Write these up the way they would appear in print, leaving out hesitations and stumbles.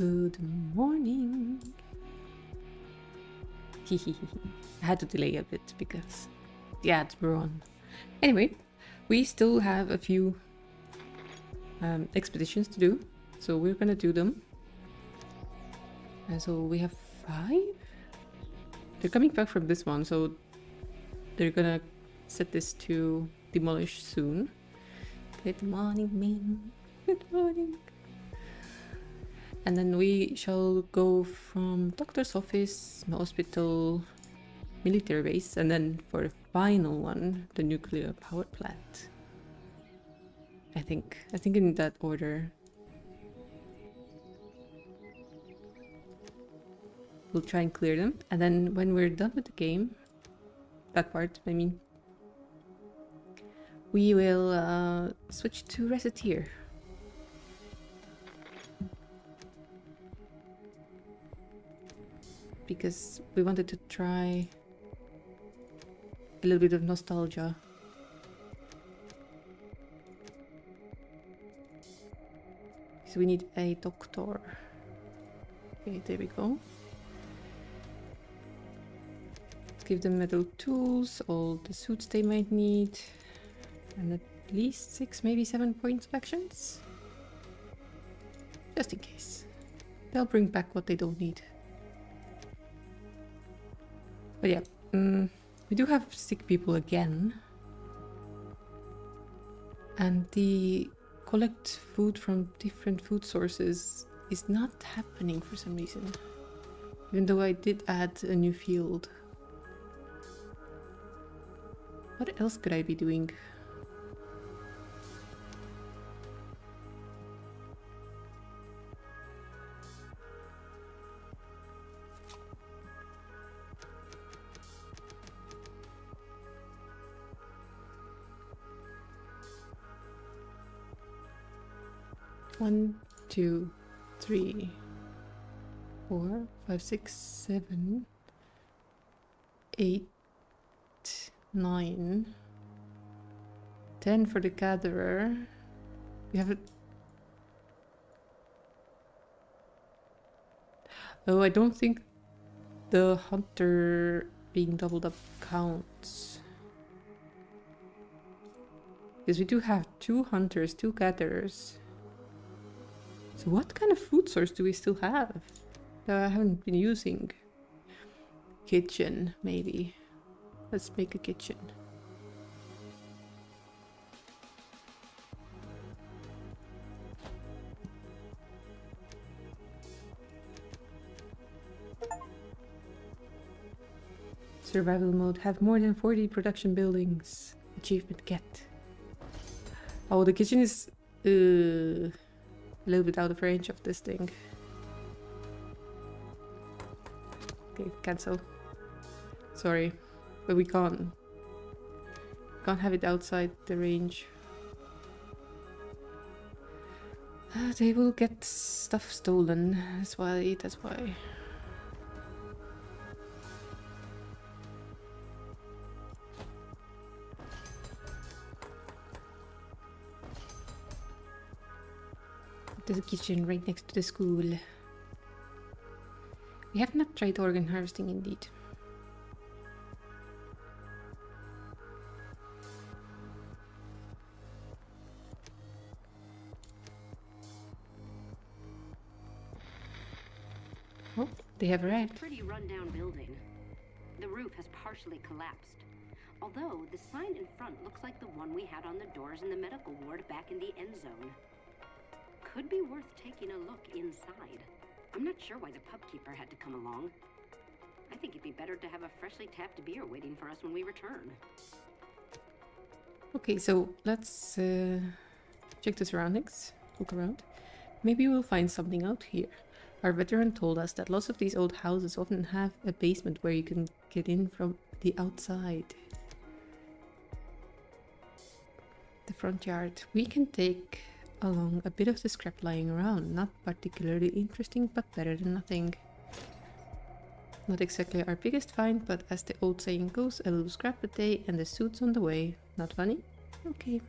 Good morning. I had to delay a bit because the ads were on. Anyway, we still have a few expeditions to do, so we're gonna do them. And so we have 5. They're coming back from this one, so they're gonna set this to demolish soon. Good morning, Min. Good morning. And then we shall go from doctor's office, hospital, military base, and then for the final one, the nuclear power plant. I think in that order. We'll try and clear them, and then when we're done with the game, that part, I mean, we will switch to Recettear. Because we wanted to try a little bit of nostalgia. So we need a doctor. Okay, there we go. Let's give them metal tools, all the suits they might need, and at least 6, maybe 7 points of actions. Just in case. They'll bring back what they don't need. But yeah, we do have sick people again. And the collect food from different food sources is not happening for some reason. Even though I did add a new field. What else could I be doing? One, 2, 3, 4, 5, 6, 7, 8, 9, 10 for the gatherer. We have it. Oh, I don't think the hunter being doubled up counts. Because we do have 2 hunters, 2 gatherers. So what kind of food source do we still have that I haven't been using? Kitchen, maybe. Let's make a kitchen. Survival mode. Have more than 40 production buildings. Achievement get. Oh, the kitchen is a little bit out of range of this thing. Okay, cancel. Sorry, but we can't have it outside the range. They will get stuff stolen. That's why. There's a kitchen right next to the school. We have not tried organ harvesting indeed. Oh, they have arrived. Pretty rundown building. The roof has partially collapsed. Although the sign in front looks like the one we had on the doors in the medical ward back in the EndZone. Could be worth taking a look inside. I'm not sure why the pub keeper had to come along. I think it'd be better to have a freshly tapped beer waiting for us when we return. Okay, so let's check the surroundings, look around. Maybe we'll find something out here. Our veteran told us that lots of these old houses often have a basement where you can get in from the outside. The front yard. We can take along a bit of the scrap lying around. Not particularly interesting, but better than nothing. Not exactly our biggest find, but as the old saying goes, a little scrap a day and the suit's on the way. Not funny? Okay.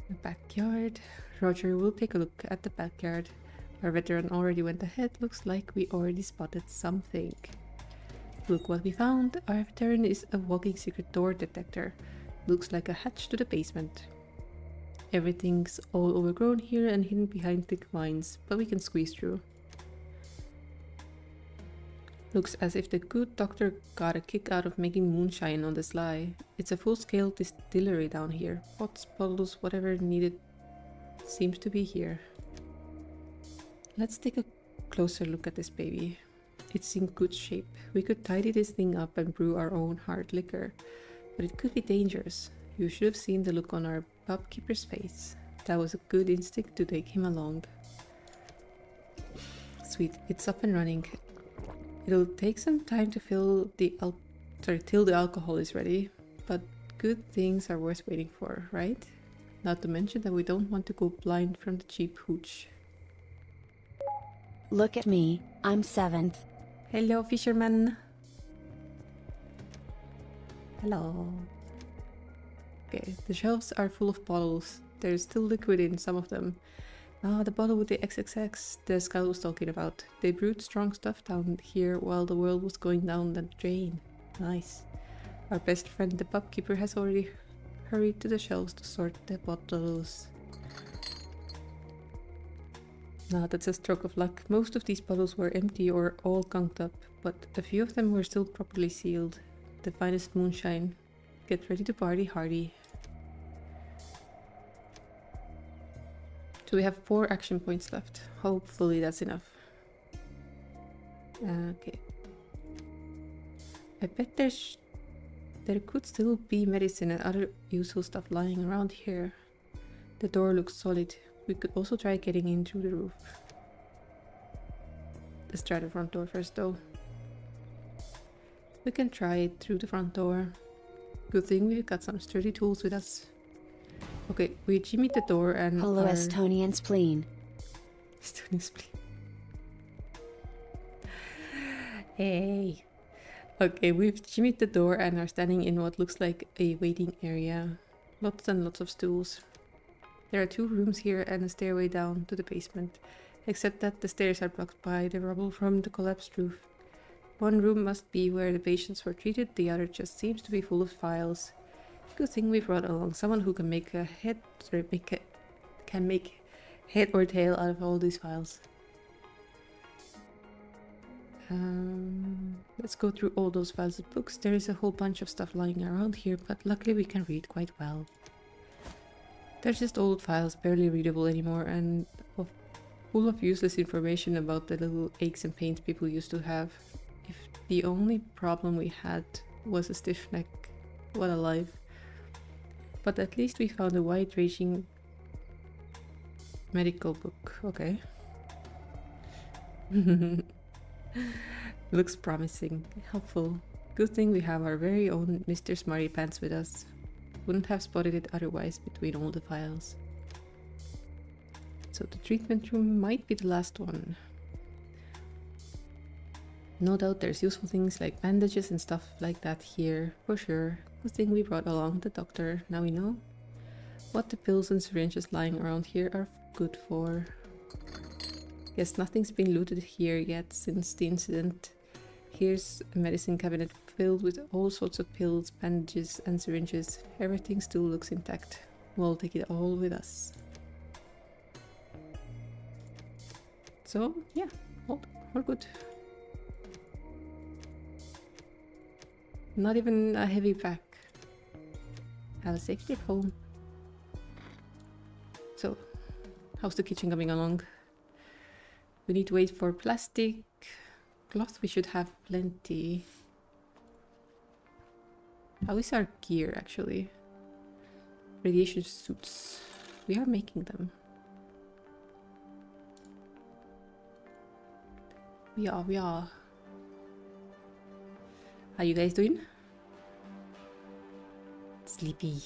The backyard. Roger will take a look at the backyard. Our veteran already went ahead. Looks like we already spotted something. Look what we found. Our veteran is a walking secret door detector. Looks like a hatch to the basement. Everything's all overgrown here and hidden behind thick vines, but we can squeeze through. Looks as if the good doctor got a kick out of making moonshine on the sly. It's a full-scale distillery down here. Pots, bottles, whatever needed seems to be here. Let's take a closer look at this baby. It's in good shape. We could tidy this thing up and brew our own hard liquor, but it could be dangerous. You should have seen the look on our pubkeeper's face. That was a good instinct to take him along. Sweet, it's up and running. It'll take some time to till the alcohol is ready, but good things are worth waiting for, right? Not to mention that we don't want to go blind from the cheap hooch. Look at me, I'm 7th. Hello, fisherman. Hello. Okay, the shelves are full of bottles. There's still liquid in some of them. Ah, the bottle with the XXX the scout was talking about. They brewed strong stuff down here while the world was going down the drain. Nice. Our best friend the pubkeeper has already hurried to the shelves to sort the bottles. Now that's a stroke of luck. Most of these bottles were empty or all gunked up, but a few of them were still properly sealed. The finest moonshine. Get ready to party hardy. So we have 4 action points left. Hopefully that's enough. Okay. I bet there could still be medicine and other useful stuff lying around here. The door looks solid. We could also try getting in through the roof. Let's try the front door first though. We can try it through the front door. Good thing we've got some sturdy tools with us. Okay, we jimmied the door and Hello, Estonian spleen. Estonian spleen. Hey. Okay, we've jimmied the door and are standing in what looks like a waiting area. Lots and lots of stools. There are 2 rooms here and a stairway down to the basement, except that the stairs are blocked by the rubble from the collapsed roof. One room must be where the patients were treated, the other just seems to be full of files. Good thing we brought along someone who can make head or tail out of all these files. Let's go through all those files of books. There is a whole bunch of stuff lying around here, but luckily we can read quite well. They're just old files, barely readable anymore, and full of useless information about the little aches and pains people used to have. If the only problem we had was a stiff neck, what a life. But at least we found a wide-ranging medical book. Okay. Looks promising. Helpful. Good thing we have our very own Mr. Smarty Pants with us. Wouldn't have spotted it otherwise between all the files. So the treatment room might be the last one. No doubt there's useful things like bandages and stuff like that here, for sure. Good thing we brought along the doctor. Now we know what the pills and syringes lying around here are good for. Guess nothing's been looted here yet since the incident. Here's a medicine cabinet filled with all sorts of pills, bandages and syringes. Everything still looks intact. We'll take it all with us. So yeah, all good. Not even a heavy pack. Have a safe trip home. So, how's the kitchen coming along? We need to wait for plastic. Cloth we should have plenty. How is our gear actually? Radiation suits. We are making them. We are. How you guys doing? Sleepy.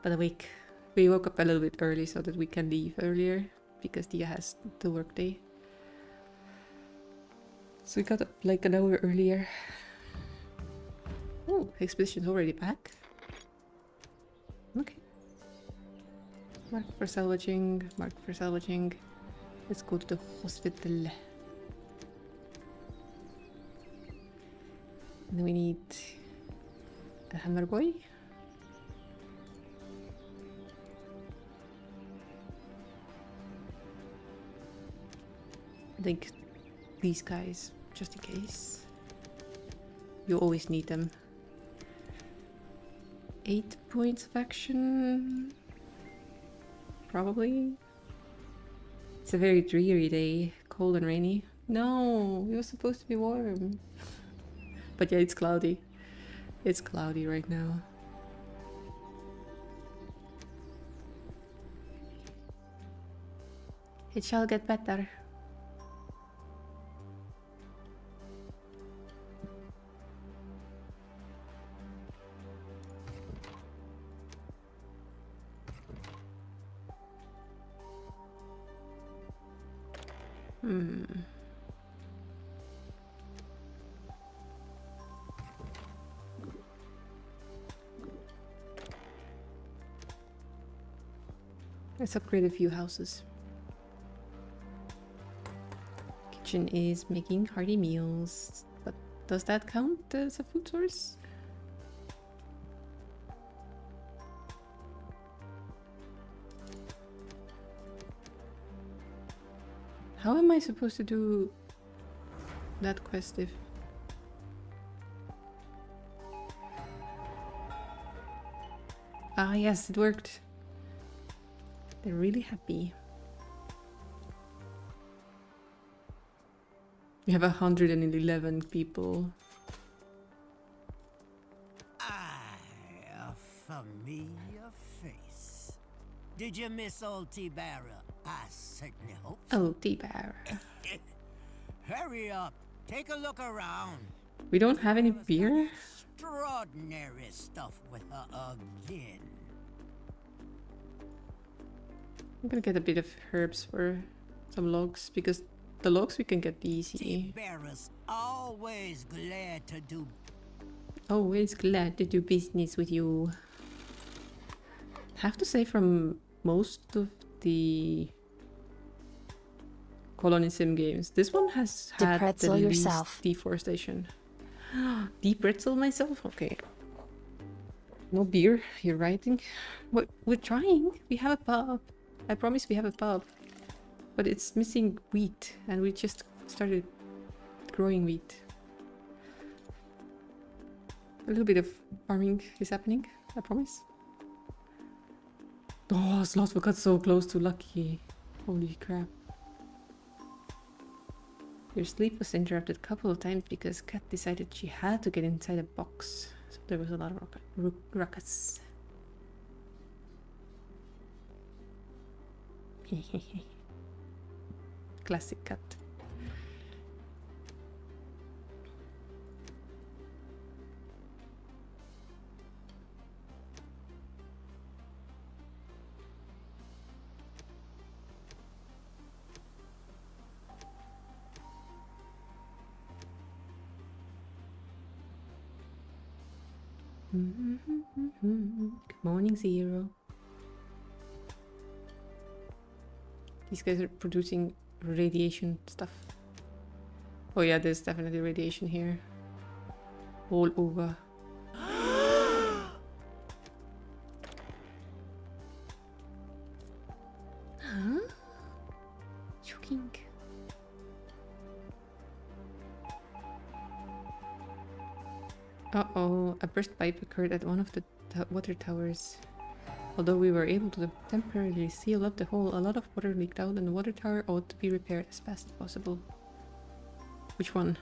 But awake. We woke up a little bit early so that we can leave earlier because Dia has the work day. So we got up like an hour earlier. Oh, expedition's already back. Okay. Mark for salvaging. Mark for salvaging. Let's go to the hospital. And then we need a hammer boy. I think these guys, just in case. You always need them. 8 points of action. Probably. It's a very dreary day. Cold and rainy. No, it was supposed to be warm. But yeah, it's cloudy. It's cloudy right now. It shall get better. Let's upgrade a few houses. Kitchen is making hearty meals, but does that count as a food source? How am I supposed to do that quest if... Ah yes, it worked. They're really happy. We have 111 people. A familiar face. Did you miss old T-Barra? I certainly hope so. Oh, T-Bar. Hurry up. Take a look around. We don't have any beer? Extraordinary stuff with her again. I'm gonna get a bit of herbs for some logs, because the logs we can get easy. T-Barra's always glad to do. Always glad to do business with you. Have to say, from most of the Colony Sim games, this one has had the Depretzel least yourself. deforestation. Depretzel myself? Okay. No beer, you're writing. We're trying. We have a pub. I promise we have a pub. But it's missing wheat, and we just started growing wheat. A little bit of farming is happening, I promise. Oh, Sloth, we got so close to lucky. Holy crap. Your sleep was interrupted a couple of times because Kat decided she had to get inside a box. So there was a lot of ruckus. Classic Kat. Good morning, Zero. These guys are producing radiation stuff. Oh yeah, there's definitely radiation here. All over. Huh? Shocking. Uh-oh, a burst pipe occurred at one of the water towers. Although we were able to temporarily seal up the hole, a lot of water leaked out and the water tower ought to be repaired as fast as possible. Which one?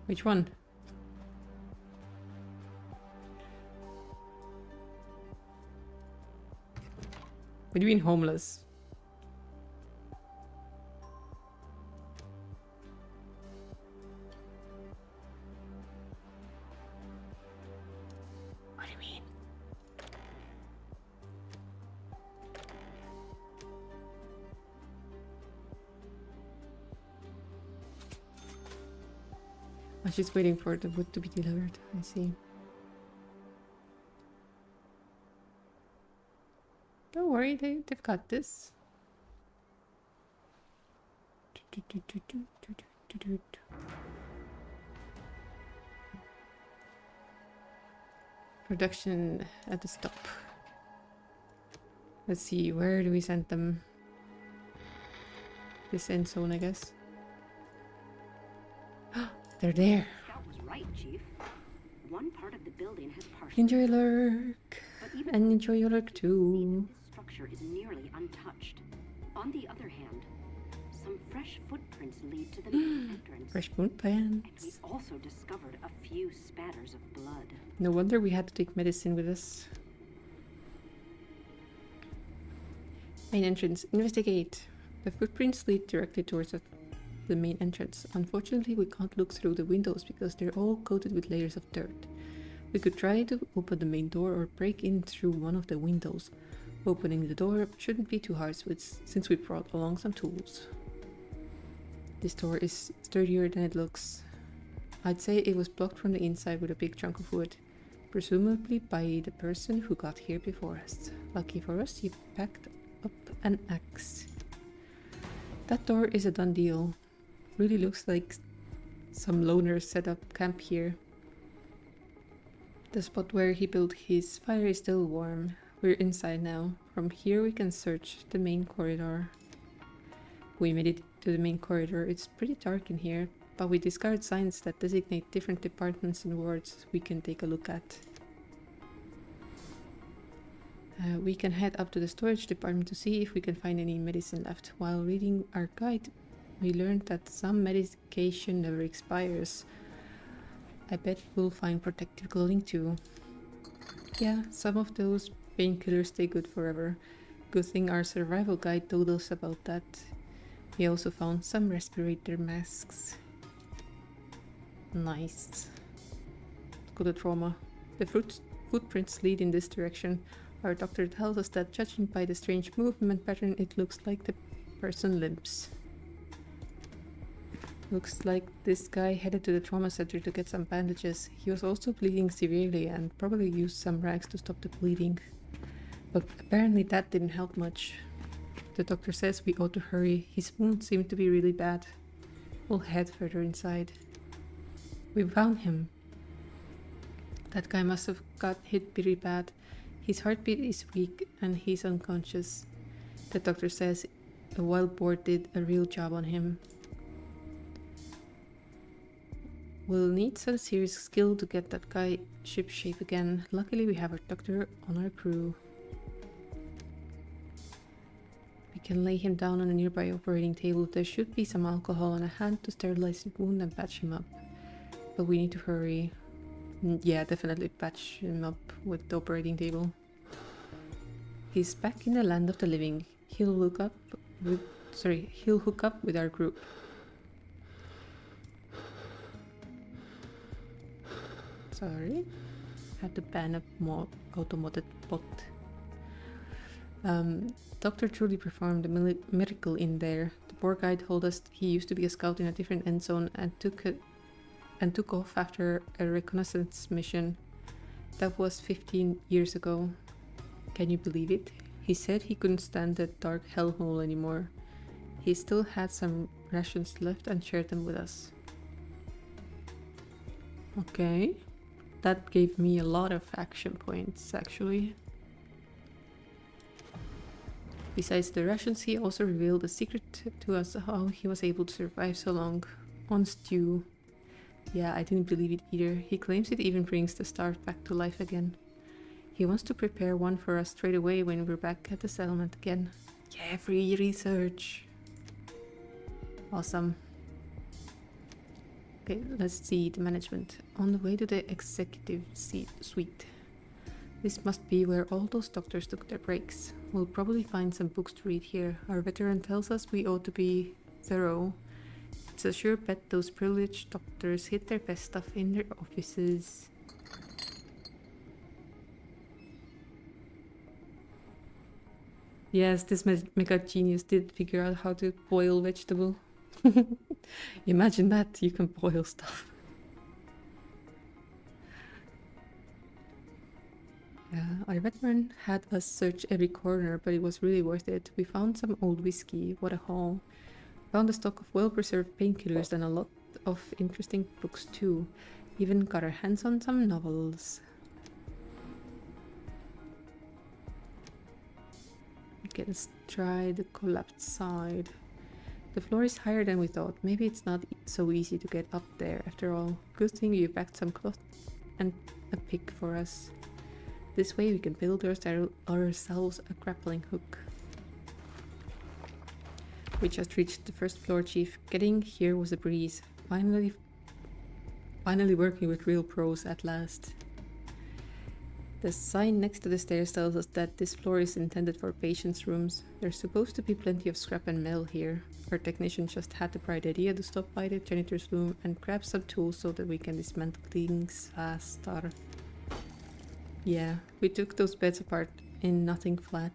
Which one? What do you mean homeless? What do you mean? Oh, she's waiting for the wood to be delivered. I see. Don't worry, they've got this. Production at the stop. Let's see, where do we send them? This EndZone, I guess. They're there. Scout was right, Chief. One part of the building has partially. Enjoy your lurk. But even And enjoy your lurk too. this structure is nearly untouched. On the other hand, some fresh footprints lead to the main entrance. Fresh moon And we plants. also discovered a few spatters of blood. No wonder we had to take medicine with us. Main entrance. Investigate. The footprints lead directly towards the main entrance. Unfortunately, we can't look through the windows because they're all coated with layers of dirt. We could try to open the main door or break in through one of the windows. Opening the door shouldn't be too hard since we brought along some tools. This door is sturdier than it looks. I'd say it was blocked from the inside with a big chunk of wood, presumably by the person who got here before us. Lucky for us, he packed up an axe. That door is a done deal. Really looks like some loners set up camp here. The spot where he built his fire is still warm. We're inside now. From here we can search the main corridor. We made it to the main corridor. It's pretty dark in here, but we discard signs that designate different departments and wards we can take a look at. We can head up to the storage department to see if we can find any medicine left. While reading our guide, we learned that some medication never expires. I bet we'll find protective clothing too. Yeah, some of those painkillers stay good forever. Good thing our survival guide told us about that. We also found some respirator masks. Nice. Let's go to trauma. The footprints lead in this direction. Our doctor tells us that judging by the strange movement pattern, it looks like the person limps. Looks like this guy headed to the trauma center to get some bandages. He was also bleeding severely and probably used some rags to stop the bleeding. But apparently that didn't help much. The doctor says we ought to hurry. His wounds seem to be really bad. We'll head further inside. We found him. That guy must have got hit pretty bad. His heartbeat is weak and he's unconscious. The doctor says a wild boar did a real job on him. We'll need some serious skill to get that guy shipshape again. Luckily we have our doctor on our crew. We can lay him down on a nearby operating table. There should be some alcohol and a hand to sterilize his wound and patch him up. But we need to hurry. Yeah, definitely patch him up with the operating table. He's back in the land of the living. He'll hook up with our group. Sorry, had to ban a more automated bot. Doctor truly performed a miracle in there. The poor guy told us he used to be a scout in a different EndZone and took off after a reconnaissance mission. That was 15 years ago. Can you believe it? He said he couldn't stand that dark hellhole anymore. He still had some rations left and shared them with us. Okay. That gave me a lot of action points, actually. Besides the rations, he also revealed a secret to us how he was able to survive so long. On stew. Yeah, I didn't believe it either. He claims it even brings the stars back to life again. He wants to prepare one for us straight away when we're back at the settlement again. Yeah, free research. Awesome. Okay, let's see the management. On the way to the executive suite. This must be where all those doctors took their breaks. We'll probably find some books to read here. Our veteran tells us we ought to be thorough. It's a sure bet those privileged doctors hid their best stuff in their offices. Yes, this mega genius did figure out how to boil vegetable. Imagine that, you can boil stuff. Our veteran had us search every corner, but it was really worth it. We found some old whiskey, what a haul. Found a stock of well-preserved painkillers and a lot of interesting books too. Even got our hands on some novels. Okay, let's try the collapsed side. The floor is higher than we thought. Maybe it's not so easy to get up there after all. Good thing you packed some cloth and a pick for us. This way we can build ourselves a grappling hook. We just reached the first floor, Chief. Getting here was a breeze. Finally working with real pros at last. The sign next to the stairs tells us that this floor is intended for patients' rooms. There's supposed to be plenty of scrap and metal here. Our technician just had the bright idea to stop by the janitor's room and grab some tools so that we can dismantle things faster. Yeah, we took those beds apart in nothing flat.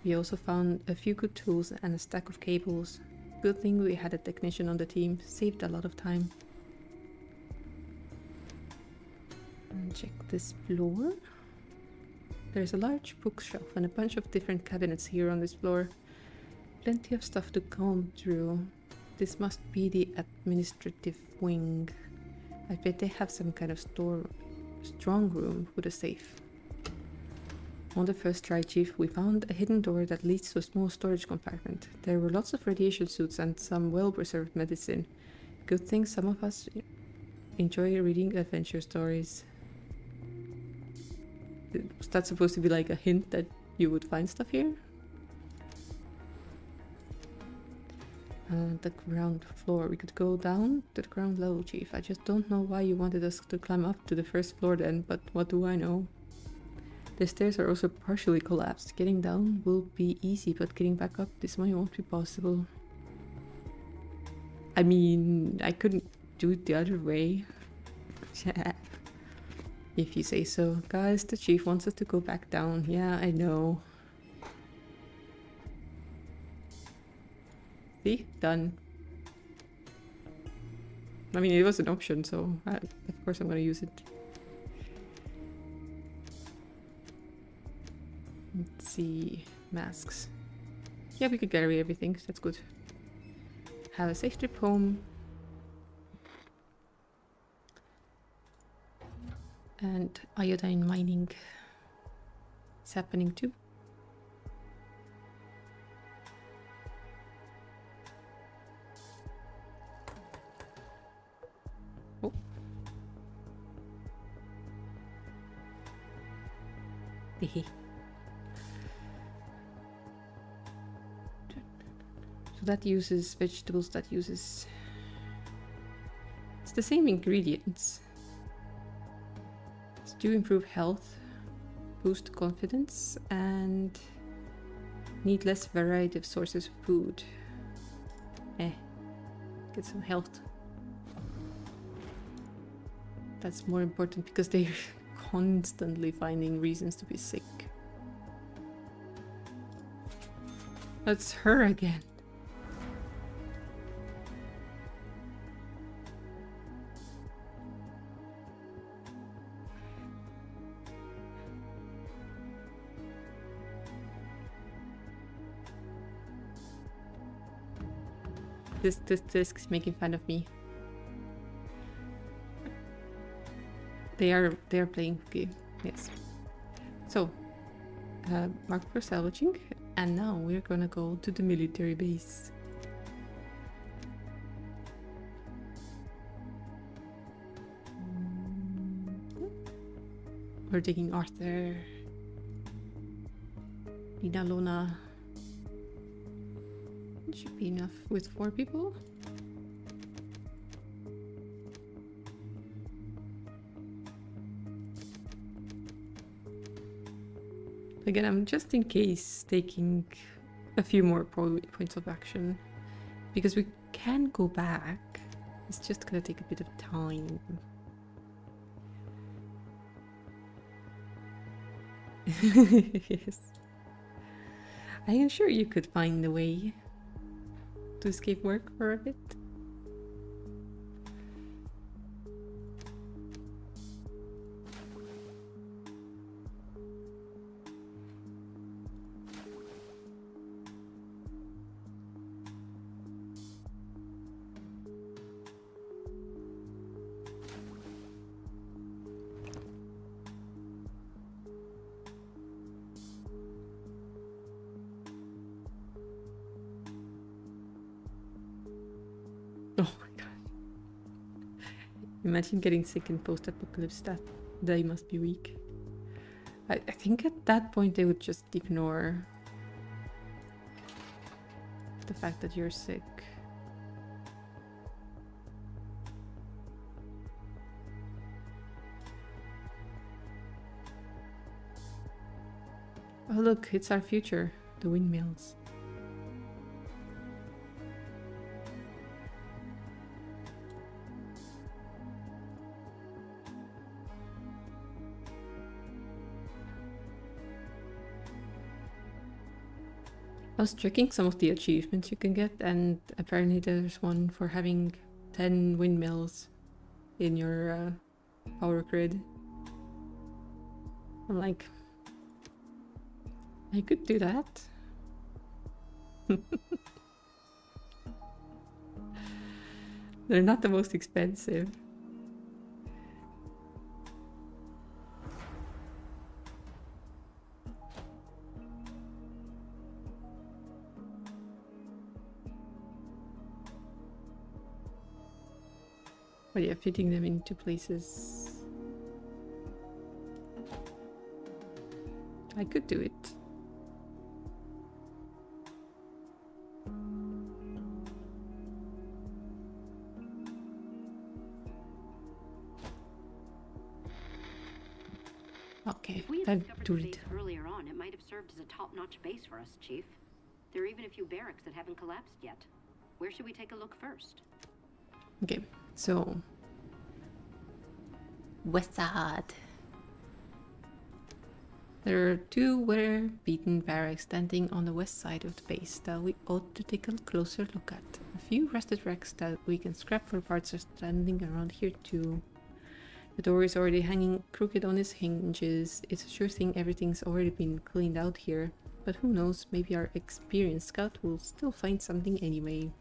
We also found a few good tools and a stack of cables. Good thing we had a technician on the team, saved a lot of time. And check this floor. There's a large bookshelf and a bunch of different cabinets here on this floor. Plenty of stuff to comb through. This must be the administrative wing. I bet they have some kind of strong room with a safe. On the first try, Chief, we found a hidden door that leads to a small storage compartment. There were lots of radiation suits and some well-preserved medicine. Good thing some of us enjoy reading adventure stories. Was that supposed to be like a hint that you would find stuff here? The ground floor. We could go down to the ground level, Chief. I just don't know why you wanted us to climb up to the first floor then, but what do I know? The stairs are also partially collapsed. Getting down will be easy, but getting back up this way won't be possible. I mean, I couldn't do it the other way. If you say so. Guys, the Chief wants us to go back down. Yeah, I know. See? Done. I mean, it was an option, so of course I'm gonna use it. Let's see. Masks. Yeah, we could carry everything. So that's good. Have a safe trip home. And iodine mining is happening too. Oh. Hehe. So that uses vegetables, that uses... It's the same ingredients. It's to improve health, boost confidence, and need less variety of sources of food. Get some health. That's more important because they're constantly finding reasons to be sick. That's her again. This disc is making fun of me. They are playing game. Yes. So, mark for salvaging, and now we're gonna go to the military base. We're taking Arthur, Nina, Luna. It should be enough with 4 people. Again, I'm just in case taking a few more points of action because we can go back. It's just gonna take a bit of time. Yes. I am sure you could find a way to escape work for a bit. Oh my god. Imagine getting sick in post-apocalypse. That they must be weak. I think at that point they would just ignore the fact that you're sick. Oh look, it's our future. The windmills. I was checking some of the achievements you can get, and apparently there's one for having 10 windmills in your power grid. I'm like, I could do that. They're not the most expensive. But yeah, fitting them into places. I could do it. Okay, If we had time discovered to the read. base earlier on, it might have served as a top-notch base for us, Chief. There are even a few barracks that haven't collapsed yet. Where should we take a look first? Okay, so west side. There are two weather-beaten barracks standing on the west side of the base that we ought to take a closer look at. A few rusted wrecks that we can scrap for parts are standing around here too. The door is already hanging crooked on its hinges. It's a sure thing everything's already been cleaned out here. But who knows, maybe our experienced scout will still find something anyway.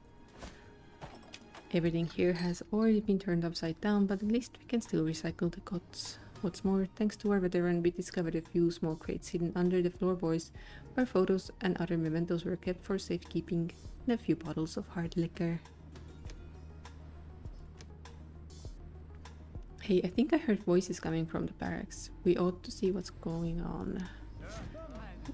Everything here has already been turned upside down, but at least we can still recycle the cots. What's more, thanks to our veteran, we discovered a few small crates hidden under the floorboards where photos and other mementos were kept for safekeeping, and a few bottles of hard liquor. Hey, I think I heard voices coming from the barracks. We ought to see what's going on.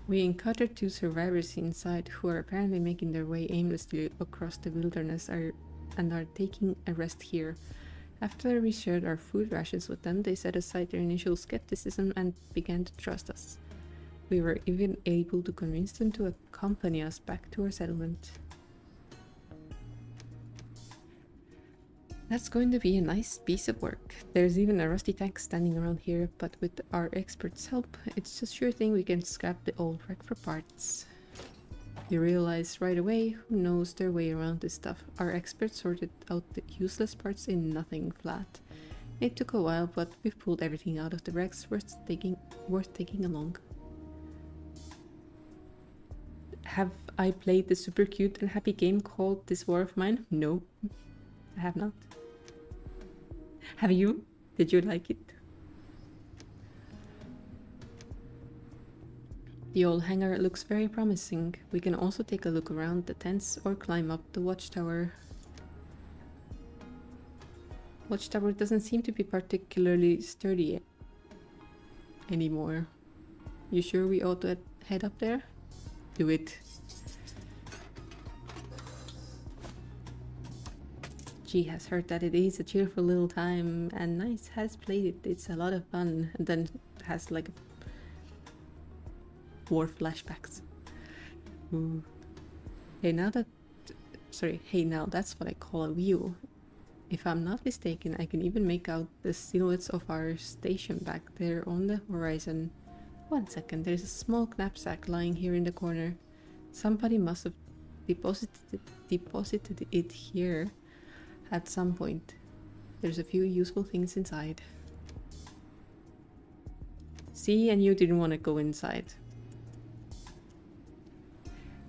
We encountered two survivors inside who are apparently making their way aimlessly across the wilderness and are taking a rest here. After we shared our food rations with them, they set aside their initial skepticism and began to trust us. We were even able to convince them to accompany us back to our settlement. That's going to be a nice piece of work. There's even a rusty tank standing around here, but with our experts' help, it's a sure thing we can scrap the old wreck for parts. We realized right away who knows their way around this stuff. Our experts sorted out the useless parts in nothing flat. It took a while, but we've pulled everything out of the wrecks worth taking along. Have I played the super cute and happy game called This War of Mine? No, I have not. Have you? Did you like it? The old hangar looks very promising. We can also take a look around the tents or climb up the watchtower. Watchtower doesn't seem to be particularly sturdy anymore. You sure we ought to head up there? Do it. She has heard that it is a cheerful little time, and Nice has played it. It's a lot of fun, and then has like war flashbacks. Ooh. Hey, now that's what I call a view. If I'm not mistaken, I can even make out the silhouettes of our station back there on the horizon. 1 second, there's a small knapsack lying here in the corner. Somebody must have deposited it here at some point. There's a few useful things inside. See, and you didn't want to go inside.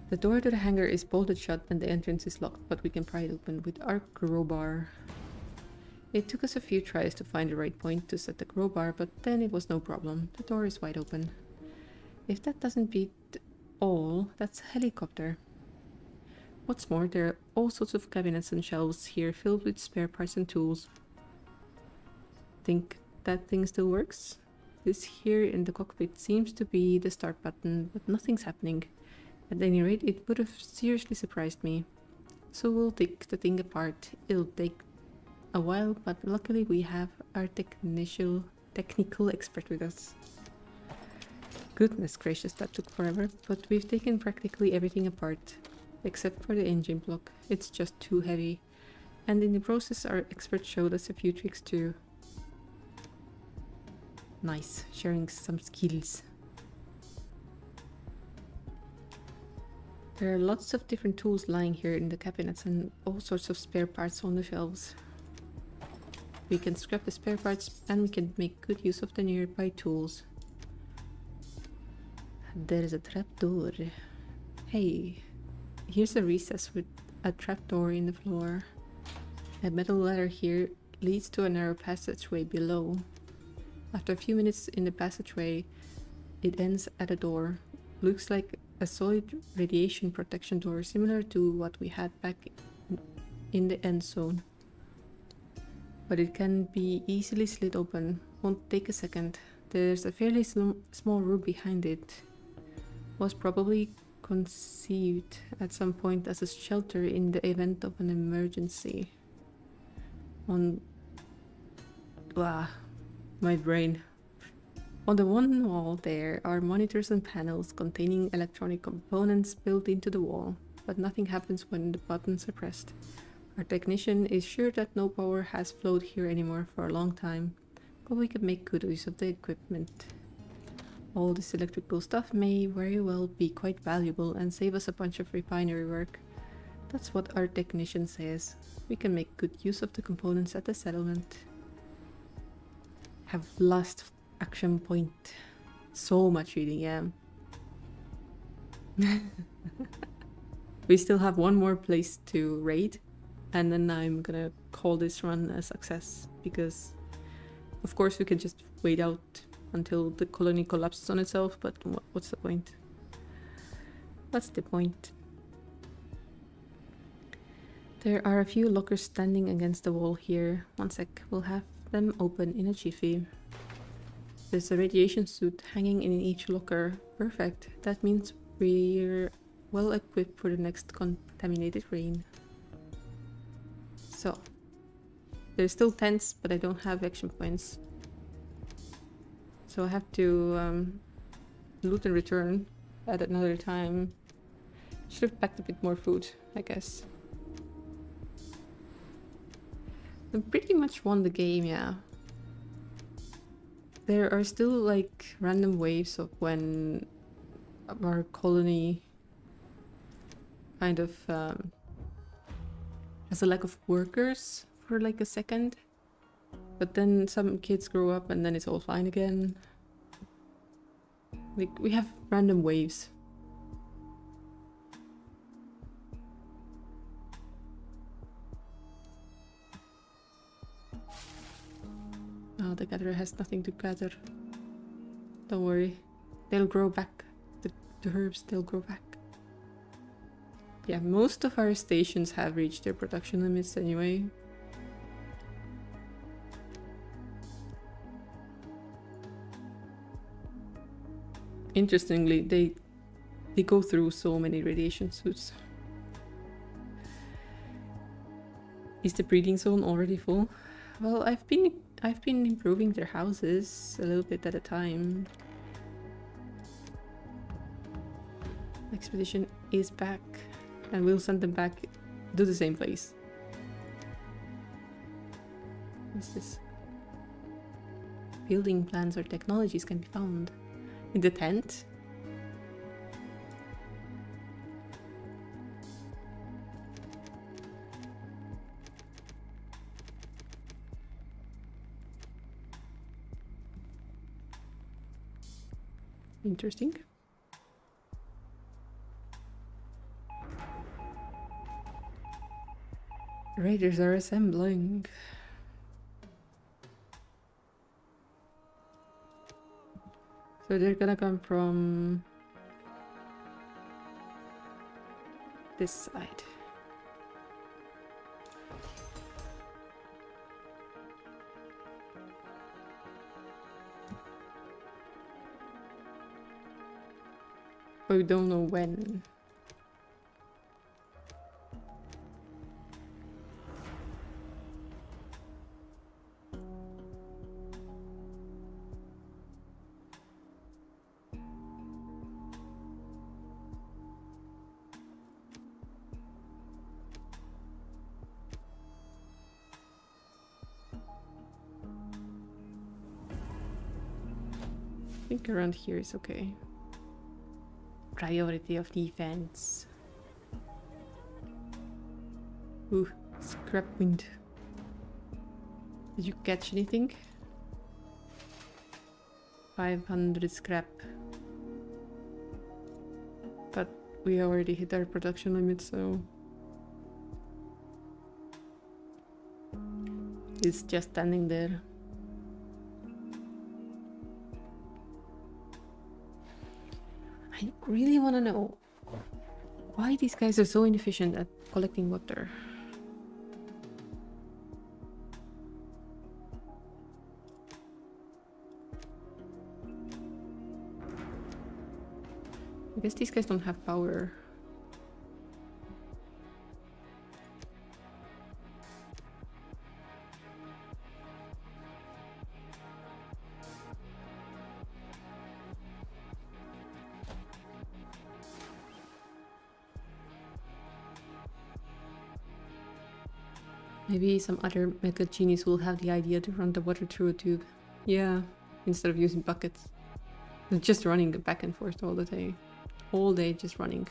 The door to the hangar is bolted shut and the entrance is locked, but we can pry it open with our crowbar. It took us a few tries to find the right point to set the crowbar, but then it was no problem. The door is wide open. If that doesn't beat all, that's a helicopter. What's more, there are all sorts of cabinets and shelves here filled with spare parts and tools. Think that thing still works? This here in the cockpit seems to be the start button, but nothing's happening. At any rate, it would have seriously surprised me. So we'll take the thing apart. It'll take a while, but luckily we have our technical expert with us. Goodness gracious, that took forever, but we've taken practically everything apart, except for the engine block. It's just too heavy. And in the process, our expert showed us a few tricks too. Nice, sharing some skills. There are lots of different tools lying here in the cabinets and all sorts of spare parts on the shelves. We can scrap the spare parts and we can make good use of the nearby tools. There is a trapdoor. Hey, here's a recess with a trapdoor in the floor. A metal ladder here leads to a narrow passageway below. After a few minutes in the passageway, it ends at a door. Looks like a solid radiation protection door, similar to what we had back in the EndZone. But it can be easily slid open. Won't take a second. There's a fairly small room behind it. Was probably conceived at some point as a shelter in the event of an emergency. My brain. On the one wall there are monitors and panels containing electronic components built into the wall, but nothing happens when the buttons are pressed. Our technician is sure that no power has flowed here anymore for a long time, but we could make good use of the equipment. All this electrical stuff may very well be quite valuable and save us a bunch of refinery work. That's what our technician says. We can make good use of the components at the settlement. Have last action point. So much reading, yeah. We still have one more place to raid, and then I'm gonna call this run a success, because of course we can just wait out until the colony collapses on itself, but what's the point? What's the point? There are a few lockers standing against the wall here. One sec, we'll have them open in a jiffy. There's a radiation suit hanging in each locker. Perfect. That means we're well equipped for the next contaminated rain. So, there's still tents, but I don't have action points. So I have to loot and return at another time. Should have packed a bit more food, I guess. I pretty much won the game, yeah. There are still like random waves of when our colony kind of has a lack of workers for like a second. But then some kids grow up and then it's all fine again. Like, we have random waves. Oh, the gatherer has nothing to gather. Don't worry. They'll grow back. The herbs, they'll grow back. Yeah, most of our stations have reached their production limits anyway. Interestingly, they go through so many radiation suits. Is the breeding zone already full? Well, I've been improving their houses a little bit at a time. Expedition is back, and we'll send them back to the same place. What's this? Building plans or technologies can be found in the tent. Interesting. Raiders are assembling. So they're gonna come from this side. but we don't know when. I think around here is okay. Priority of defense. Ooh, scrap wind. Did you catch anything? 500 scrap. But we already hit our production limit, so it's just standing there. I really want to know why these guys are so inefficient at collecting water. I guess these guys don't have power. Maybe some other mega genius will have the idea to run the water through a tube. Yeah, instead of using buckets. They're just running back and forth all the day. All day just running.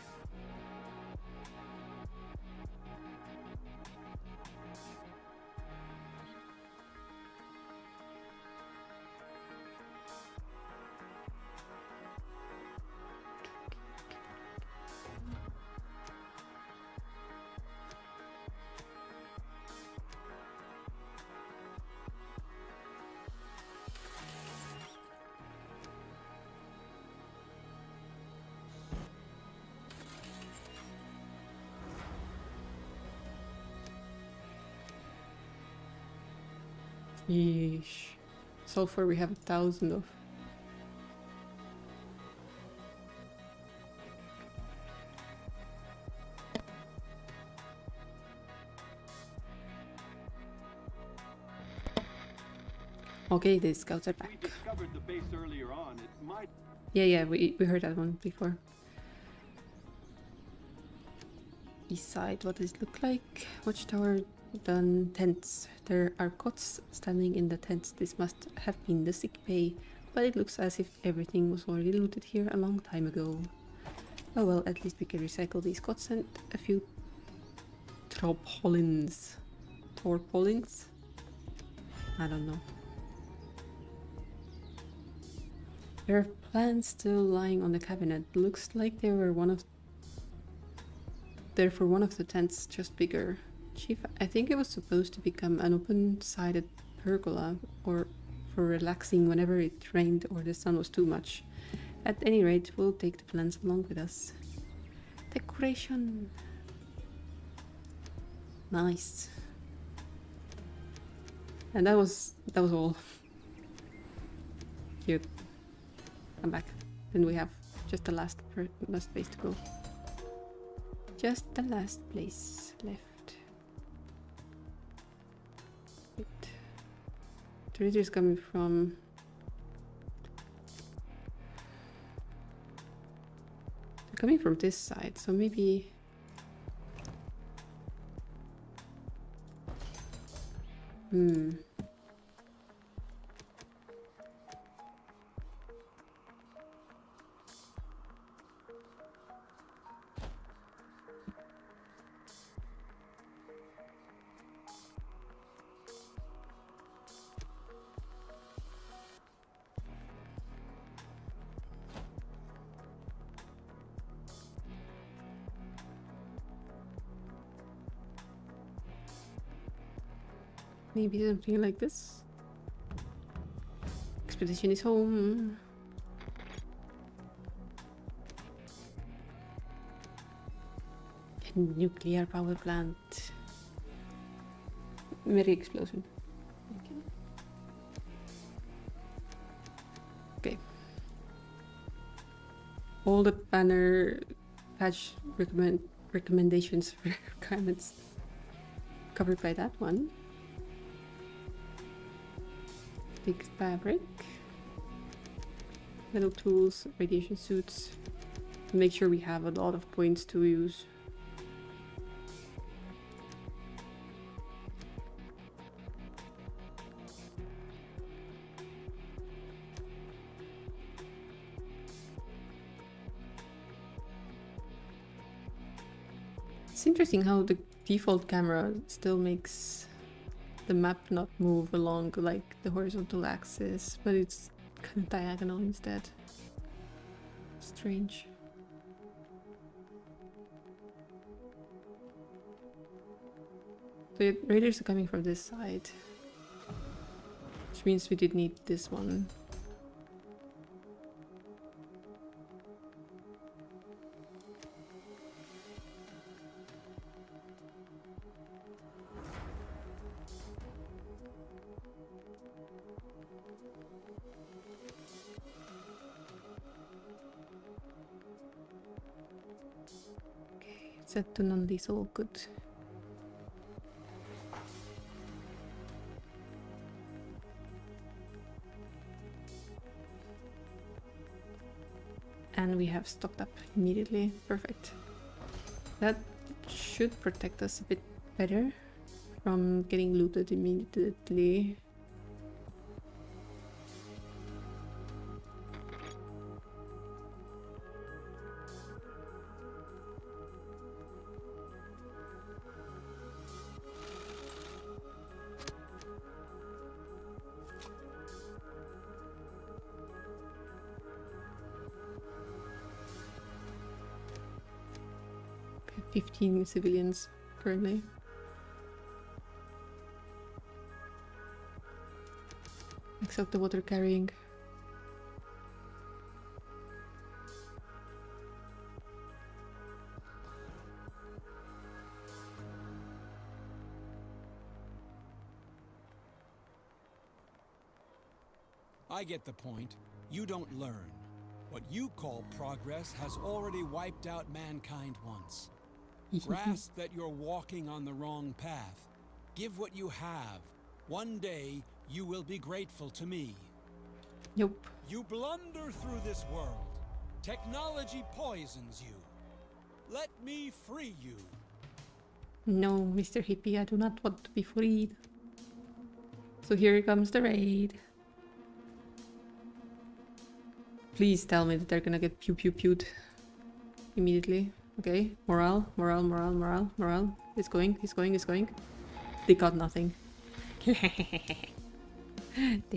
Yeesh. Sulfur we have 1,000 of. Okay, the scouts are back. We discovered the base earlier on. It might... Yeah, we heard that one before. East side, what does it look like? Watchtower done. Tents. There are cots standing in the tents. This must have been the sick bay, but it looks as if everything was already looted here a long time ago. Oh well, at least we can recycle these cots and a few tarpaulins. Tarpaulins? I don't know. There are plants still lying on the cabinet. Looks like they were they're for one of the tents, just bigger. Chief, I think it was supposed to become an open-sided pergola, or for relaxing whenever it rained or the sun was too much. At any rate, we'll take the plants along with us. Decoration! Nice. And that was all. Cute. Come back. Then we have just the last place to go. Just the last place left. Wait. The reader is coming from... They're coming from this side, so maybe... maybe something like this. Expedition is home. A nuclear power plant. Merry explosion. Okay. all the banner patch recommendations requirements covered by that one. Big fabric, metal tools, radiation suits. Make sure we have a lot of points to use. It's interesting how the default camera still makes the map not move along like the horizontal axis, but it's kind of diagonal instead. Strange. The raiders are coming from this side, which means we did need this one. Set to non-lethal, good. And we have stocked up immediately, perfect. That should protect us a bit better from getting looted immediately. We have 15 civilians currently. Except the water carrying. I get the point. You don't learn. What you call progress has already wiped out mankind once. Grasp that you're walking on the wrong path. Give what you have. One day, you will be grateful to me. Nope. You blunder through this world. Technology poisons you. Let me free you. No, Mr. Hippie, I do not want to be freed. So here comes the raid. Please tell me that they're gonna get pewed immediately. Okay, morale. It's going. They got nothing. They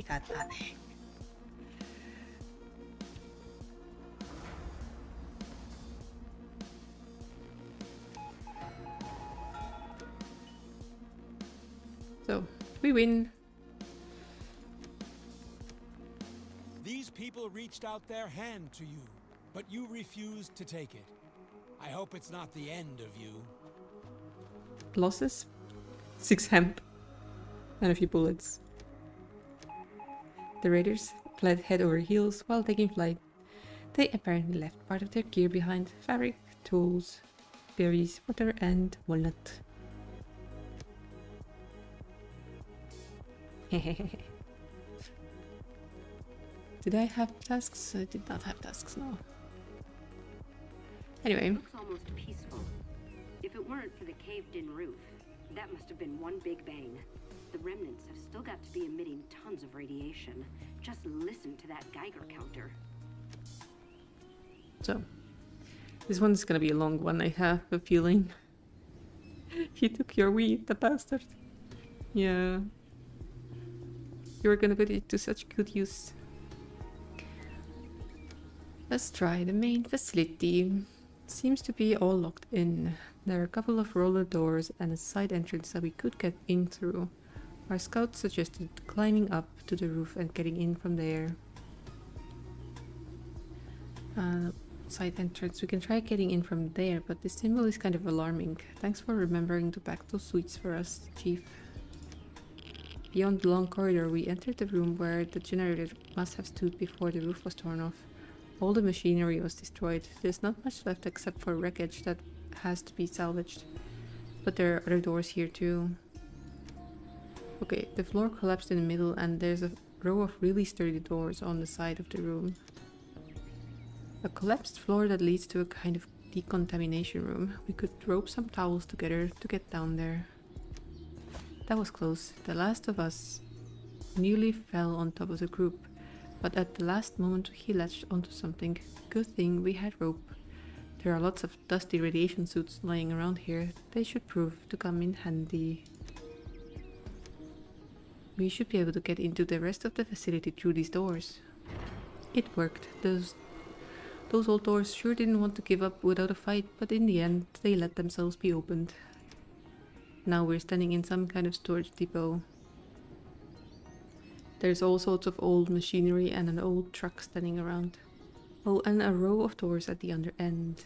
got nothing. So, we win. These people reached out their hand to you, but you refused to take it. I hope it's not the end of you. Losses? 6 hemp. And a few bullets. The raiders fled head over heels while taking flight. They apparently left part of their gear behind: fabric, tools, berries, water, and walnut. Did I have tasks? I did not have tasks, no. Anyway. Looks almost peaceful. If it weren't for the caved-in roof, that must have been one big bang. The remnants have still got to be emitting tons of radiation. Just listen to that Geiger counter. So, this one's gonna be a long one, I have a feeling. He took your weed, the bastard. Yeah. You were gonna put it to such good use. Let's try the main facility. Seems to be all locked in. There are a couple of roller doors and a side entrance that we could get in through. Our scout suggested climbing up to the roof and getting in from there. Side entrance. We can try getting in from there, but this symbol is kind of alarming. Thanks for remembering to pack those sweets for us, Chief. Beyond the long corridor, we entered the room where the generator must have stood before the roof was torn off. All the machinery was destroyed. There's not much left except for wreckage that has to be salvaged. But there are other doors here too. Okay, the floor collapsed in the middle and there's a row of really sturdy doors on the side of the room. A collapsed floor that leads to a kind of decontamination room. We could rope some towels together to get down there. That was close. The last of us nearly fell on top of the group, but at the last moment he latched onto something. Good thing we had rope. There are lots of dusty radiation suits lying around here. They should prove to come in handy. We should be able to get into the rest of the facility through these doors. It worked. Those old doors sure didn't want to give up without a fight, but in the end they let themselves be opened. Now we're standing in some kind of storage depot. There's all sorts of old machinery and an old truck standing around. Oh, and a row of doors at the other end.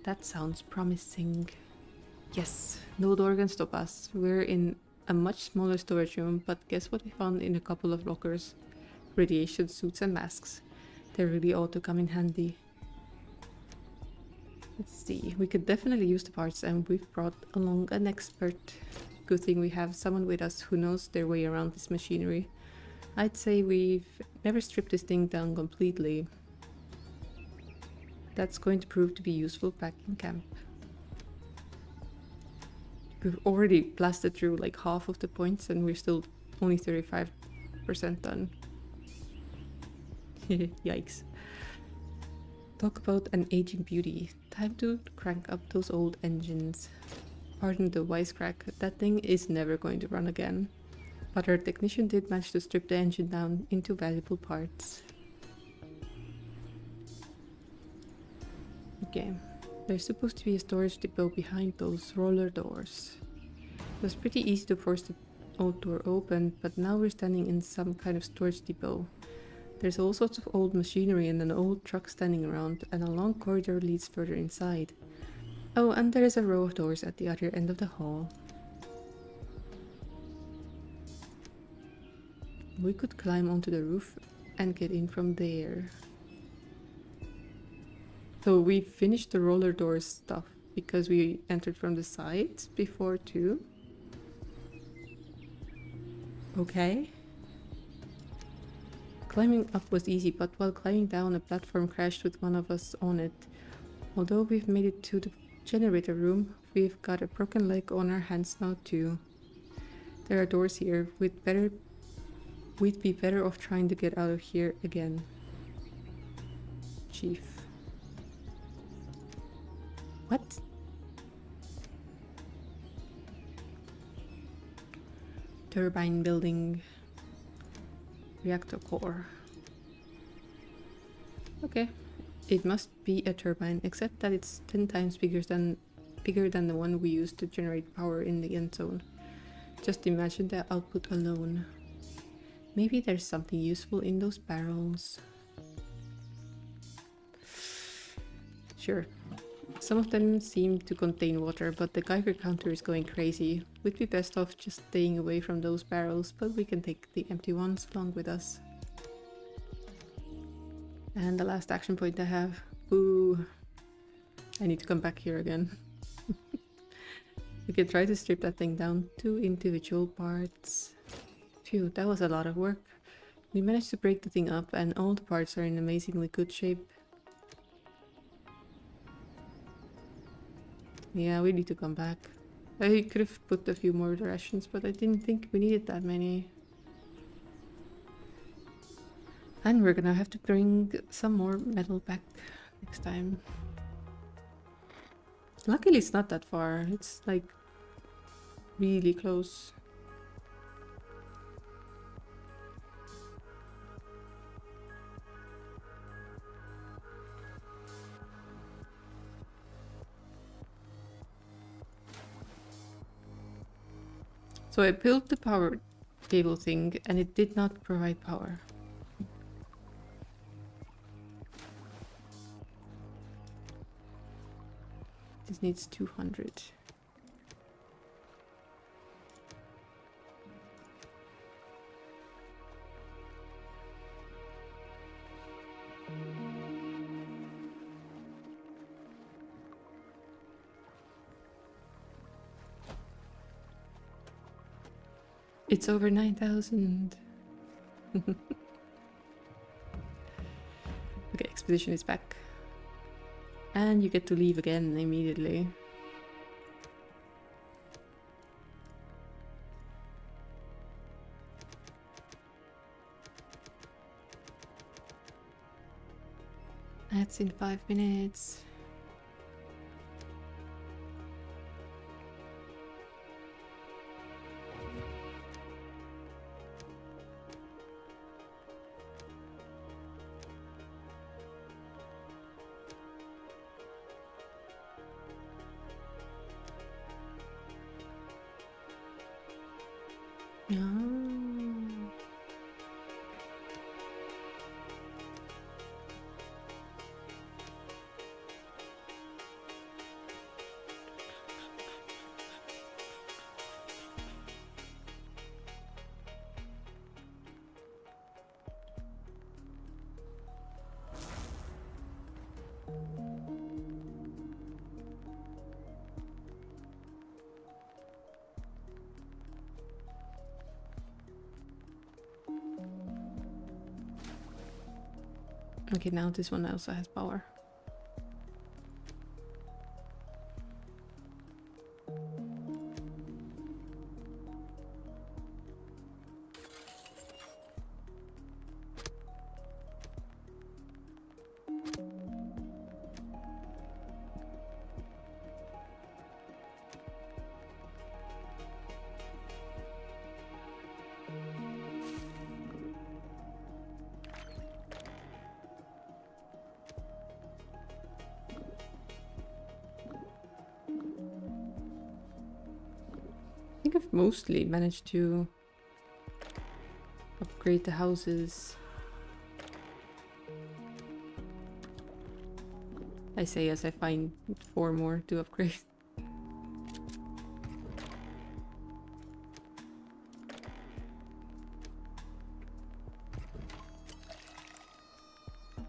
That sounds promising. Yes, no door can stop us. We're in a much smaller storage room, but guess what we found in a couple of lockers? Radiation suits and masks. They really ought to come in handy. Let's see, we could definitely use the parts and we've brought along an expert. Good thing we have someone with us who knows their way around this machinery. I'd say we've never stripped this thing down completely. That's going to prove to be useful back in camp. We've already blasted through like half of the points and we're still only 35% done. Yikes. Talk about an aging beauty. Time to crank up those old engines. Pardon the wisecrack, that thing is never going to run again. But our technician did manage to strip the engine down into valuable parts. Okay, there's supposed to be a storage depot behind those roller doors. It was pretty easy to force the old door open, but now we're standing in some kind of storage depot. There's all sorts of old machinery and an old truck standing around, and a long corridor leads further inside. Oh, and there's a row of doors at the other end of the hall. We could climb onto the roof and get in from there. So we finished the roller door stuff because we entered from the sides before too. Okay. Climbing up was easy, but while climbing down, a platform crashed with one of us on it. Although we've made it to the generator room, we've got a broken leg on our hands now too. There are doors here. We'd be better off trying to get out of here again. Chief. What? Turbine building. Reactor core. Okay. It must be a turbine, except that it's 10 times bigger than the one we used to generate power in the EndZone. Just imagine the output alone. Maybe there's something useful in those barrels. Sure. Some of them seem to contain water, but the Geiger counter is going crazy. We'd be best off just staying away from those barrels, but we can take the empty ones along with us. And the last action point I have. Ooh. I need to come back here again. We can try to strip that thing down to individual parts. Phew, that was a lot of work. We managed to break the thing up and all the parts are in amazingly good shape. Yeah, we need to come back. I could have put a few more rations, but I didn't think we needed that many. And we're gonna have to bring some more metal back next time. Luckily it's not that far. It's like really close. So I built the power cable thing and it did not provide power. This needs 200. It's over 9,000. Okay, expedition is back. And you get to leave again immediately. That's in 5 minutes. Okay, now this one also has power. I think I've mostly managed to upgrade the houses. I say as I find 4 more to upgrade.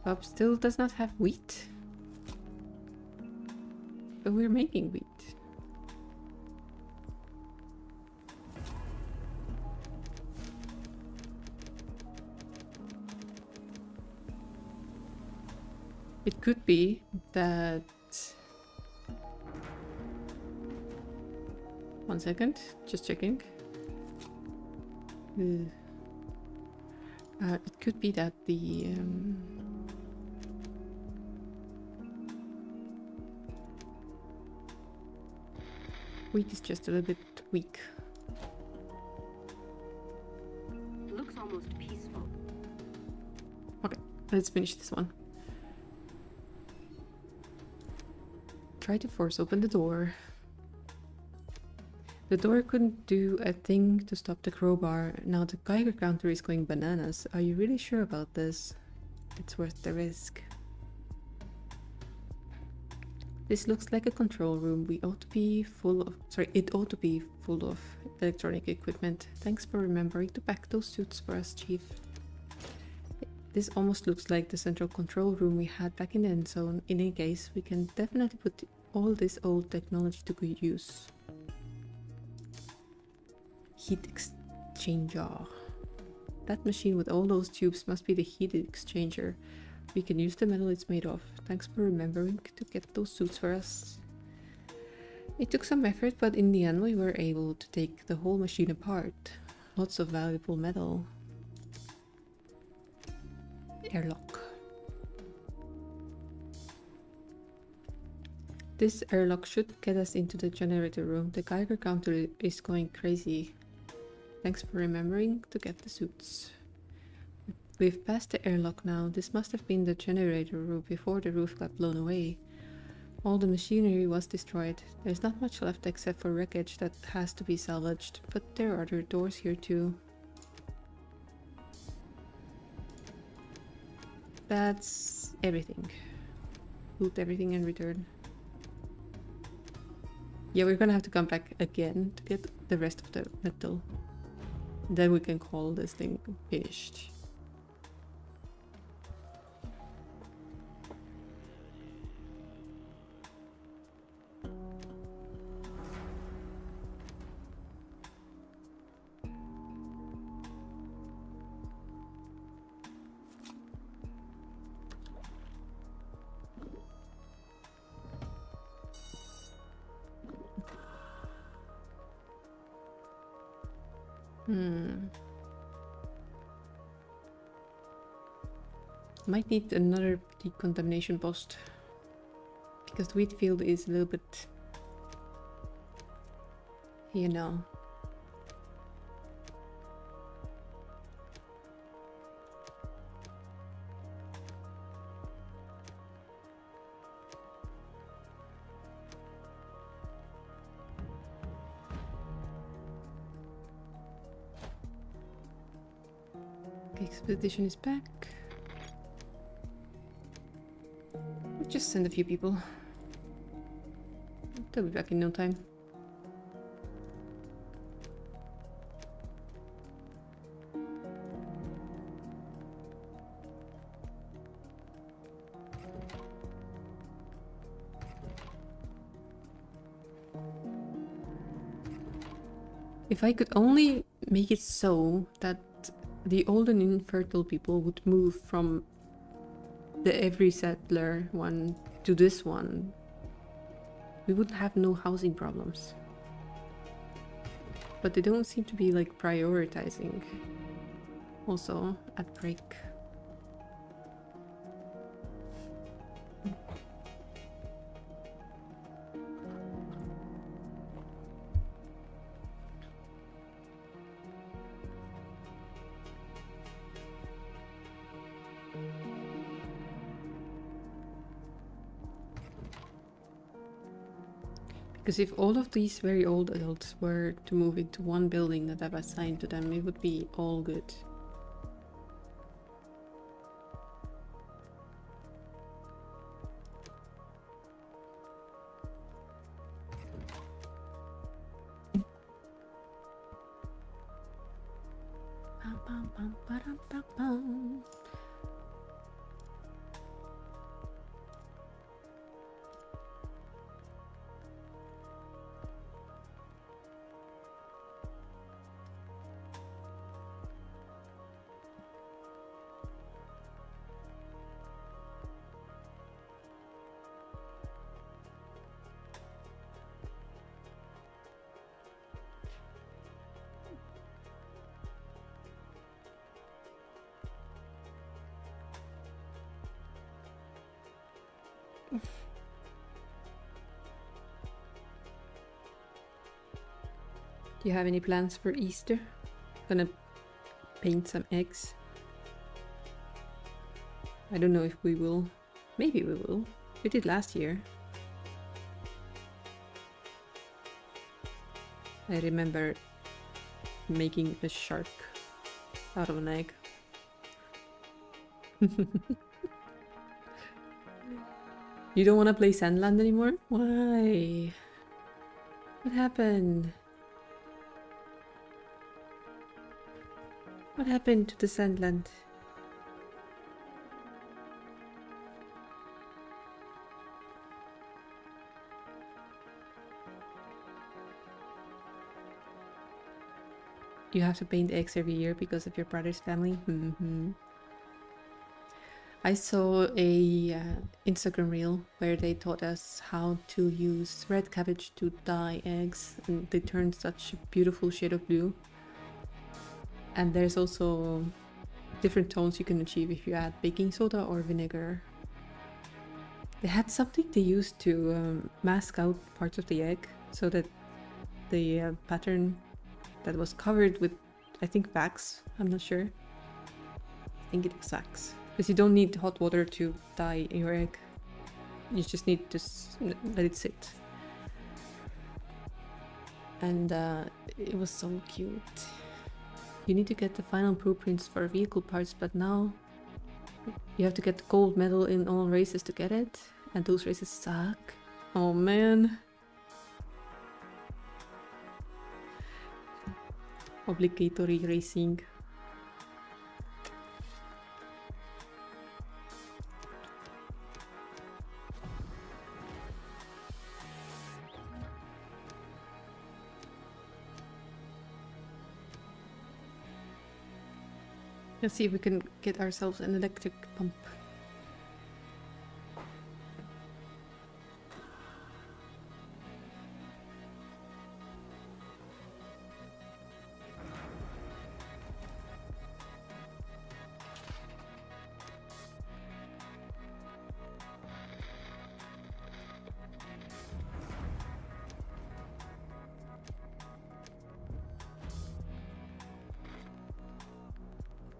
Bob still does not have wheat. But we're making wheat. It could be that... One second, just checking. It could be that the... wheat is just a little bit weak. Looks almost peaceful. Okay, let's finish this one. Try to force open the door. The door couldn't do a thing to stop the crowbar. Now the Geiger counter is going bananas. Are you really sure about this? It's worth the risk. This looks like a control room. We ought to be full of... Sorry, it ought to be full of electronic equipment. Thanks for remembering to pack those suits for us, Chief. This almost looks like the central control room we had back in the EndZone. In any case, we can definitely put all this old technology to good use. Heat exchanger. That machine with all those tubes must be the heat exchanger. We can use the metal it's made of. Thanks for remembering to get those suits for us. It took some effort, but in the end we were able to take the whole machine apart. Lots of valuable metal. Airlock. This airlock should get us into the generator room. The Geiger counter is going crazy. Thanks for remembering to get the suits. We've passed the airlock now. This must have been the generator room before the roof got blown away. All the machinery was destroyed. There's not much left except for wreckage that has to be salvaged, but there are other doors here too. That's everything. Loot everything and return. Yeah, we're gonna have to come back again to get the rest of the metal. Then we can call this thing finished. Might need another decontamination post. Because the wheat field is a little bit... you know. Okay, expedition is back. Let's just send a few people. They'll be back in no time. If I could only make it so that the old and infertile people would move from the every settler one to this one, we would have no housing problems. But they don't seem to be like prioritizing. Also at break. Because if all of these very old adults were to move into one building that I've assigned to them, it would be all good. Do you have any plans for Easter? Gonna paint some eggs. I don't know if we will. Maybe we will. We did last year. I remember making a shark out of an egg. You don't want to play Sandland anymore? Why? What happened? What happened to the Sandland? You have to paint eggs every year because of your brother's family? I saw a Instagram reel where they taught us how to use red cabbage to dye eggs, and they turned such a beautiful shade of blue. And there's also different tones you can achieve if you add baking soda or vinegar. They had something they used to mask out parts of the egg so that the pattern that was covered with, I think, wax, I'm not sure. I think it was wax. Because you don't need hot water to dye your egg. You just need to let it sit. And it was so cute. You need to get the final blueprints for vehicle parts, but now you have to get the gold medal in all races to get it. And those races suck. Oh man. Obligatory racing. Let's see if we can get ourselves an electric pump.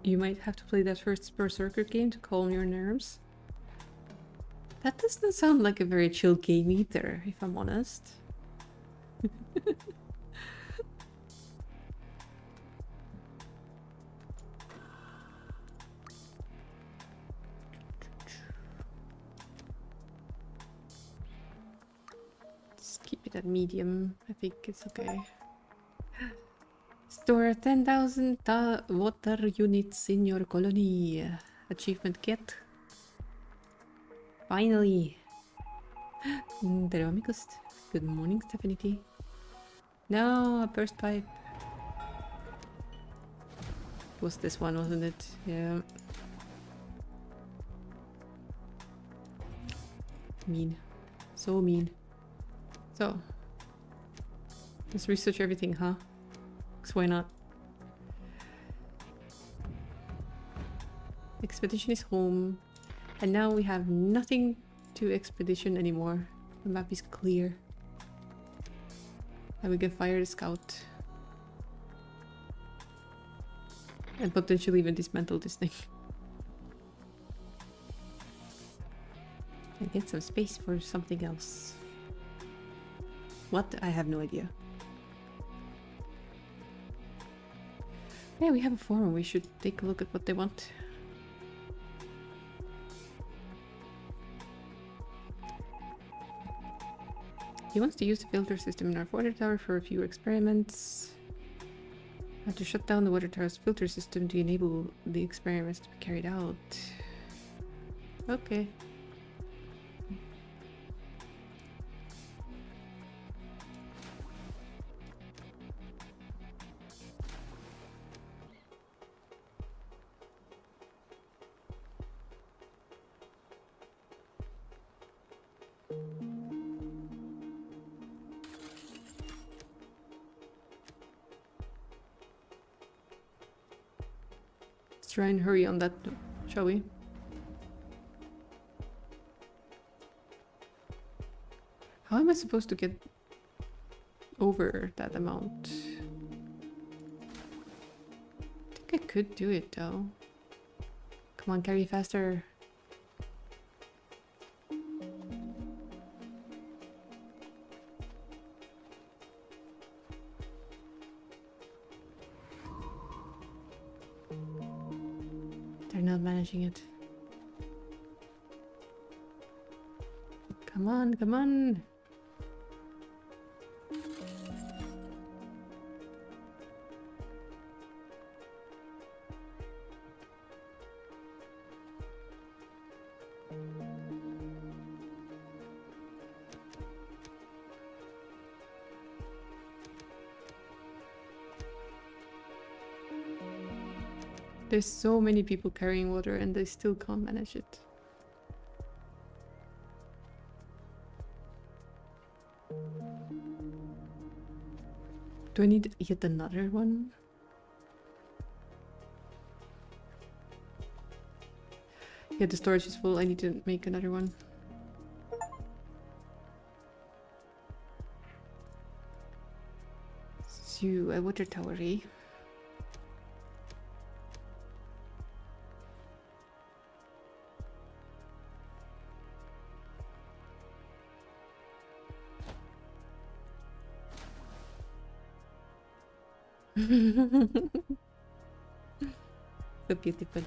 You might have to play that first Berserker game to calm your nerves. That doesn't sound like a very chill game either, if I'm honest. Just keep it at medium. I think it's okay. Store 10,000 water units in your colony. Achievement get. Finally. Dramicust. Good morning, Stephanie T. No, a burst pipe. It was this one, wasn't it? Yeah. Mean. So mean. So. Let's research everything, huh? Because why not? Expedition is home. And now we have nothing to expedition anymore. The map is clear. And we can fire the scout. And potentially even dismantle this thing. And get some space for something else. What? I have no idea. Yeah, we have a forum. We should take a look at what they want. He wants to use the filter system in our water tower for a few experiments. Have to shut down the water tower's filter system to enable the experiments to be carried out. Okay. Let's try and hurry on that, shall we? How am I supposed to get over that amount? I think I could do it though. Come on, carry faster. They're not managing it. Come on, come on. There's so many people carrying water and they still can't manage it. Do I need yet another one? Yeah, the storage is full. I need to make another one. So, a water tower, eh? So beautiful.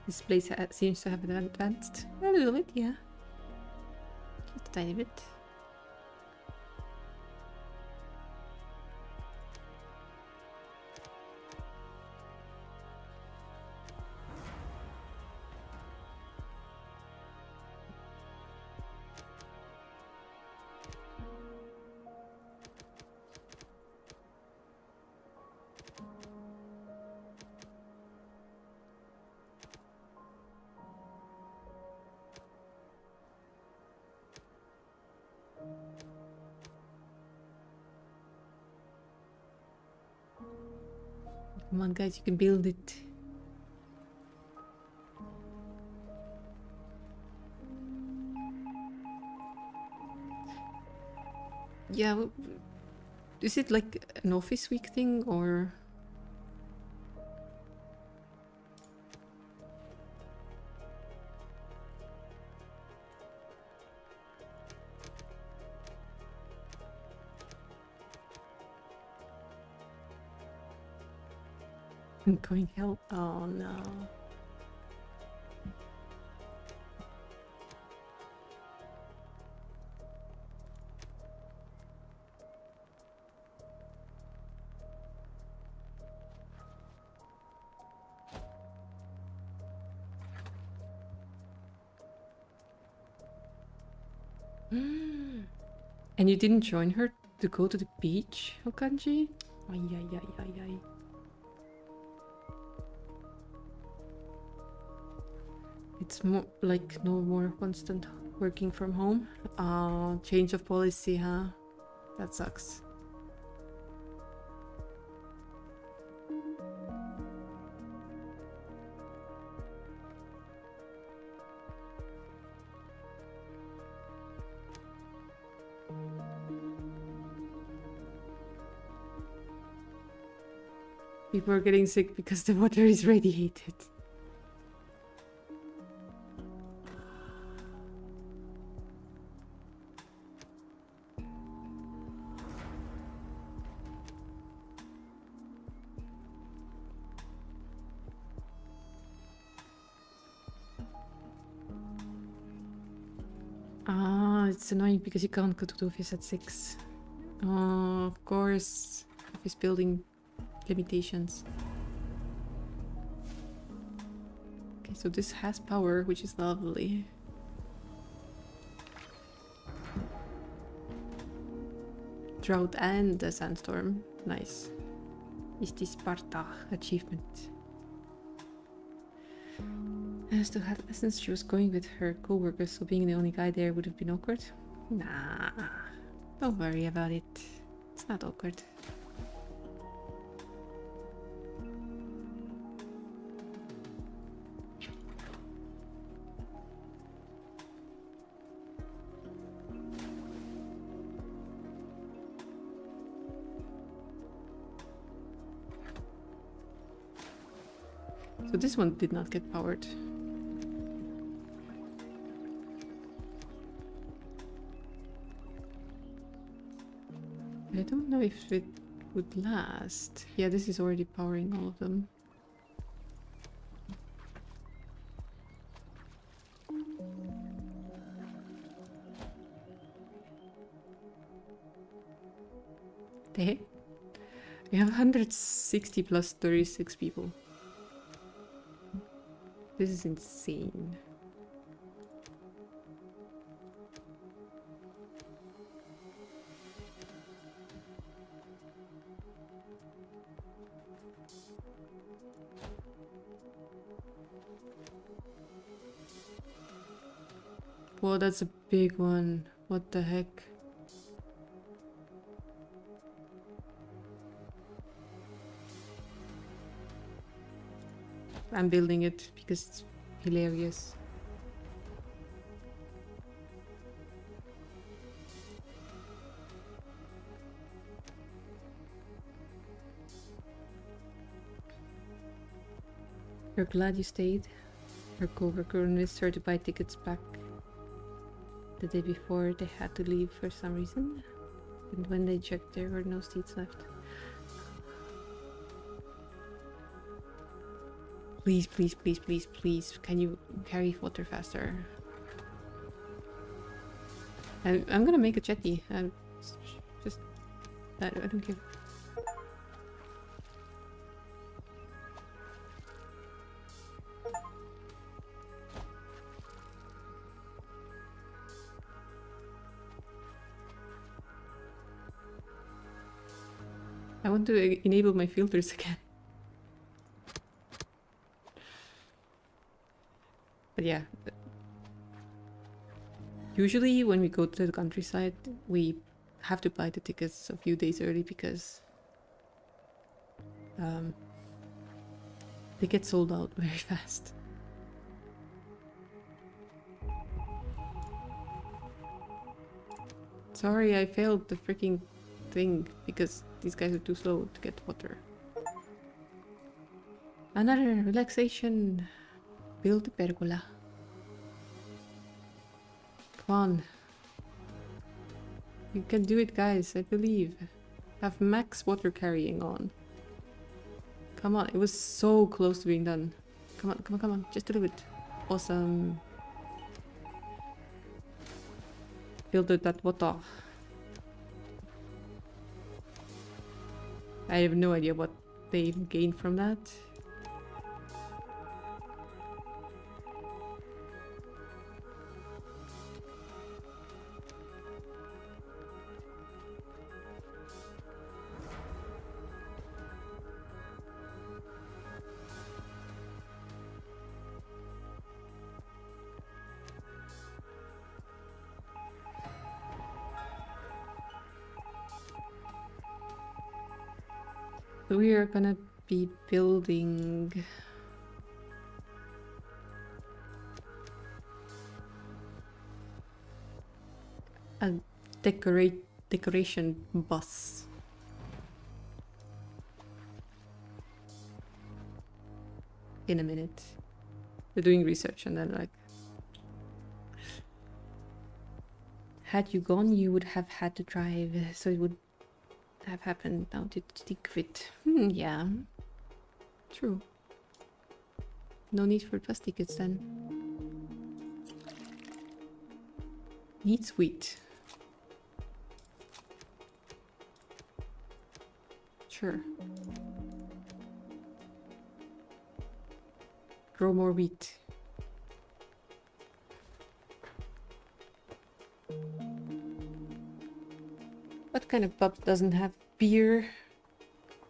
This place seems to have advanced a little bit, yeah. Just a tiny bit. Come on, guys, you can build it. Yeah, is it like an office week thing or? I'm going hell. Oh no. And you didn't join her to go to the beach, Okanji? Ay, ay, ay, ay, ay. It's more like no more constant working from home. Change of policy, huh? That sucks. People are getting sick because the water is radiated. Ah, it's annoying because you can't go to the office at 6. Oh, of course. Office building limitations. Okay, so this has power, which is lovely. Drought and a sandstorm. Nice. Is the Sparta achievement. I still had lessons. She was going with her co-workers, so being the only guy there would have been awkward. Nah, don't worry about it. It's not awkward. So this one did not get powered. I don't know if it would last. Yeah, this is already powering all of them. Hey, we have 160 plus 36 people. This is insane. Whoa, that's a big one. What the heck? I'm building it because it's hilarious. You're glad you stayed? Her co-worker convinced her to buy tickets back the day before they had to leave for some reason. And when they checked, there were no seats left. Please, please, please, please, please. Can you carry water faster? I'm gonna make a jetty. Just... I don't care. I want to enable my filters again. But yeah. Usually when we go to the countryside, we have to buy the tickets a few days early because they get sold out very fast. Sorry, I failed the freaking thing because these guys are too slow to get water. Another relaxation. Build the pergola. Come on. You can do it, guys. I believe. Have max water carrying on. Come on. It was so close to being done. Come on, come on, come on. Just a little bit. Awesome. Build that water. I have no idea what they gained from that. We are gonna be building a decoration bus. In a minute. They're doing research and then like, had you gone, you would have had to drive, so it would have happened. Now to think of it. Yeah. True. No need for bus tickets then. Needs wheat. Sure. Grow more wheat. What kind of pub doesn't have beer?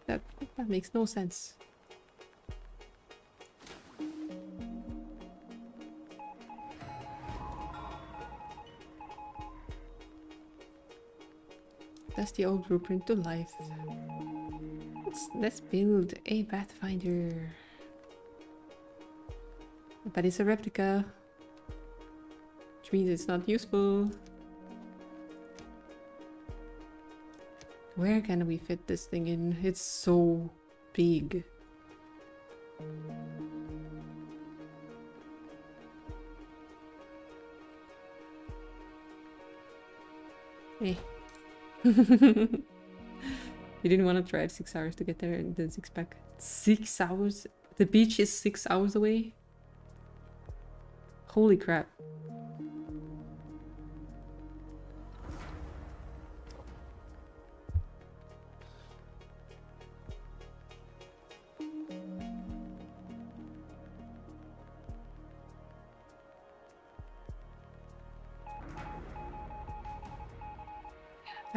That makes no sense. That's the old blueprint to life. Let's build a Pathfinder. But it's a replica, which means it's not useful. Where can we fit this thing in? It's so big. Hey. You didn't want to drive 6 hours to get there and then 6 back. 6 hours? The beach is 6 hours away? Holy crap.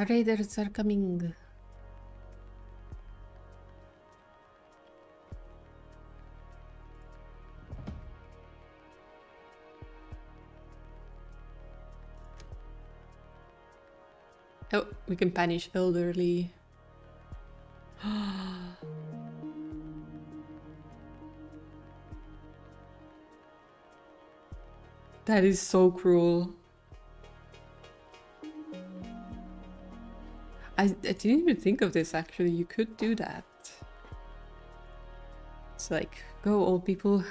Raiders are coming. Oh, we can punish elderly. That is so cruel. I didn't even think of this actually. You could do that. It's like, go old people.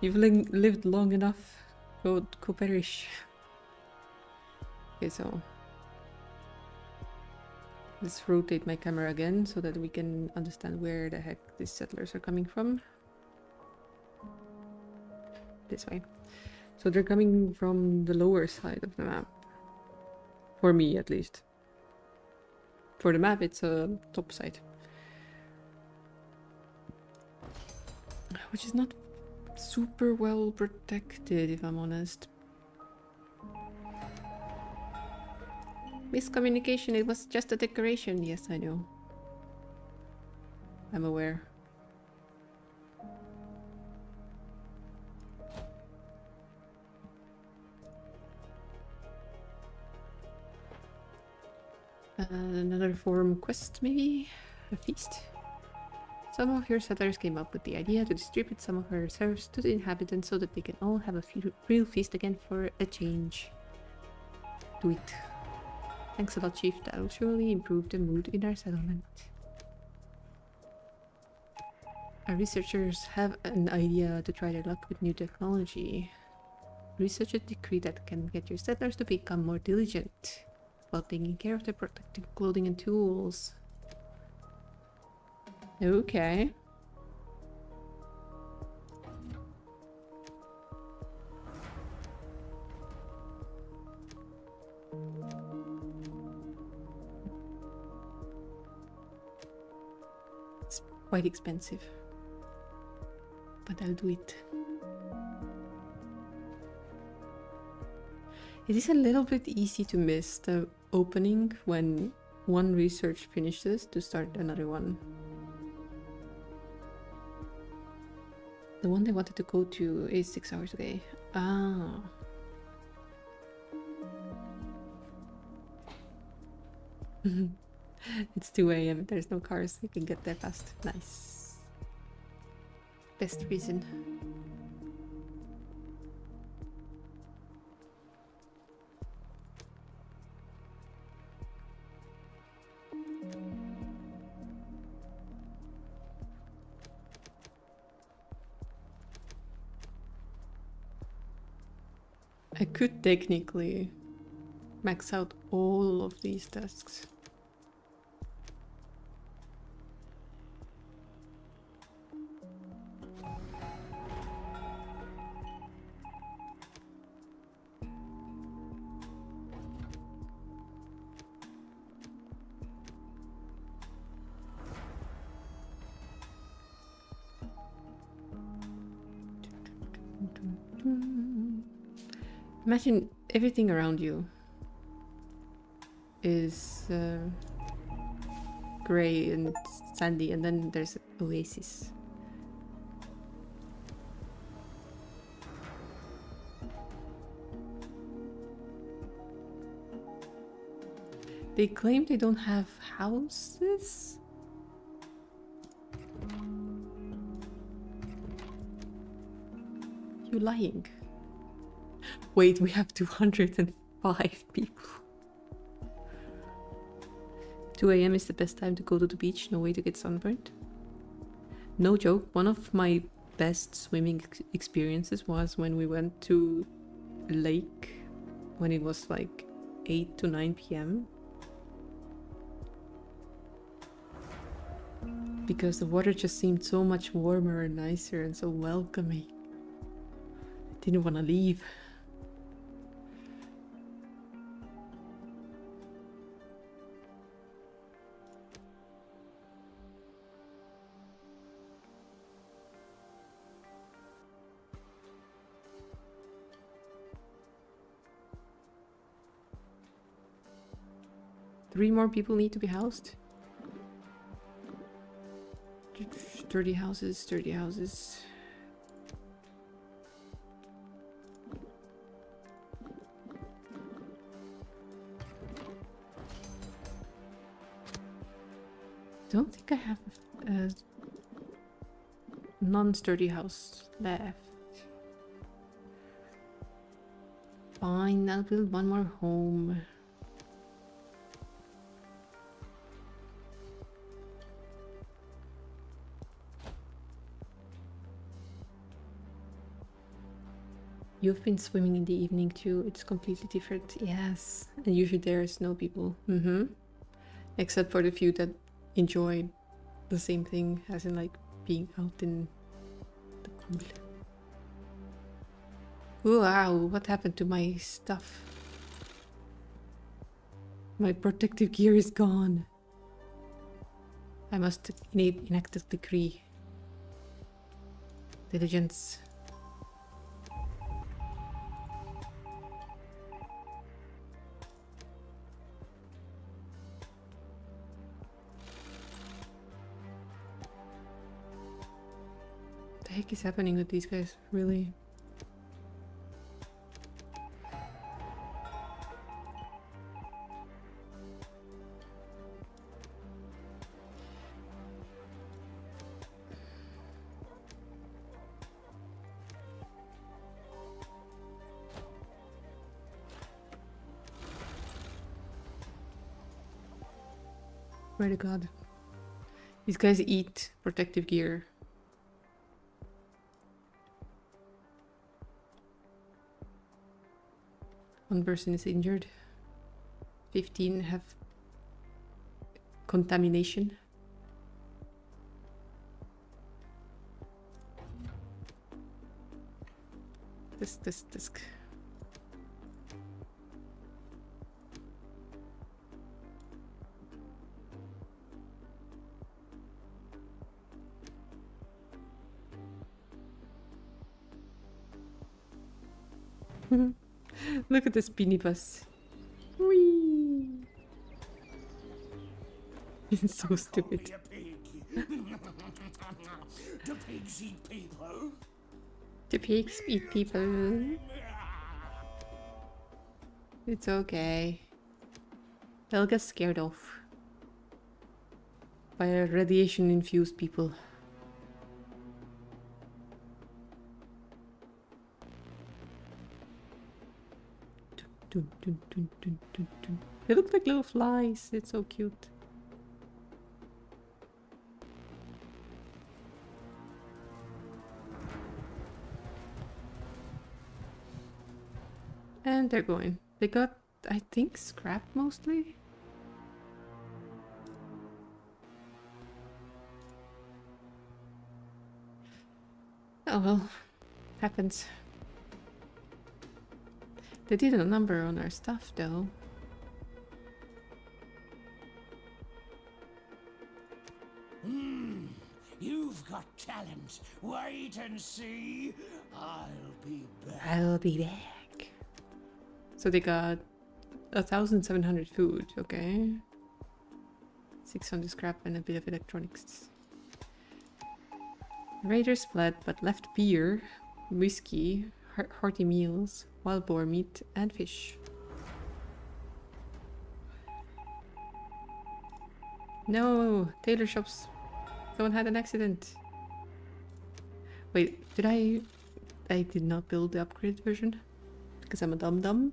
You've lived long enough. Go perish. Okay, so let's rotate my camera again so that we can understand where the heck these settlers are coming from. This way. So they're coming from the lower side of the map. For me, at least. For the map, it's a top side. Which is not super well protected, if I'm honest. Miscommunication, it was just a decoration. Yes, I know. I'm aware. Another forum quest, maybe? A feast? Some of your settlers came up with the idea to distribute some of our reserves to the inhabitants so that they can all have a real feast again for a change. Do it. Thanks a lot, Chief. That will surely improve the mood in our settlement. Our researchers have an idea to try their luck with new technology. Research a decree that can get your settlers to become more diligent while taking care of their protective clothing and tools. Okay. It's quite expensive, but I'll do it. It is a little bit easy to miss the opening when one research finishes to start another one. The one they wanted to go to is 6 hours away. Ah. It's 2 a.m. There's no cars. You can get there fast. Nice. Best reason. I could technically max out all of these tasks. Imagine everything around you is gray and sandy, and then there's an oasis. They claim they don't have houses? You lying? Wait, we have 205 people. 2 a.m. is the best time to go to the beach, no way to get sunburned. No joke, one of my best swimming experiences was when we went to a lake when it was like 8 to 9 p.m. Because the water just seemed so much warmer and nicer and so welcoming. I didn't want to leave. Three more people need to be housed. 30 houses, 30 houses. Don't think I have a non-sturdy house left. Fine, I'll build one more home. You've been swimming in the evening too. It's completely different. Yes. And usually there's no people. Except for the few that enjoy the same thing, as in like being out in the cool. Wow, what happened to my stuff? My protective gear is gone. I must enact a decree. Diligence. What the heck is happening with these guys, really? Swear to God. These guys eat protective gear. One person is injured. 15 have contamination. This. Look at this beanie bus. Whee! It's so stupid. The pigs eat people. The pigs eat people. It's okay. They'll get scared off by radiation-infused people. Dun, dun, dun, dun, dun, dun. They look like little flies. It's so cute. And they're going. They got, I think, scrap mostly. Oh well, happens. They did a number on our stuff though. You've got talent. Wait and see. I'll be back. I'll be back. So they got 1,700 food, okay. 600 scrap and a bit of electronics. Raiders fled but left beer, whiskey, hearty meals, wild boar meat and fish. No, tailor shops. Someone had an accident. Wait, did I did not build the upgraded version because I'm a dum-dum.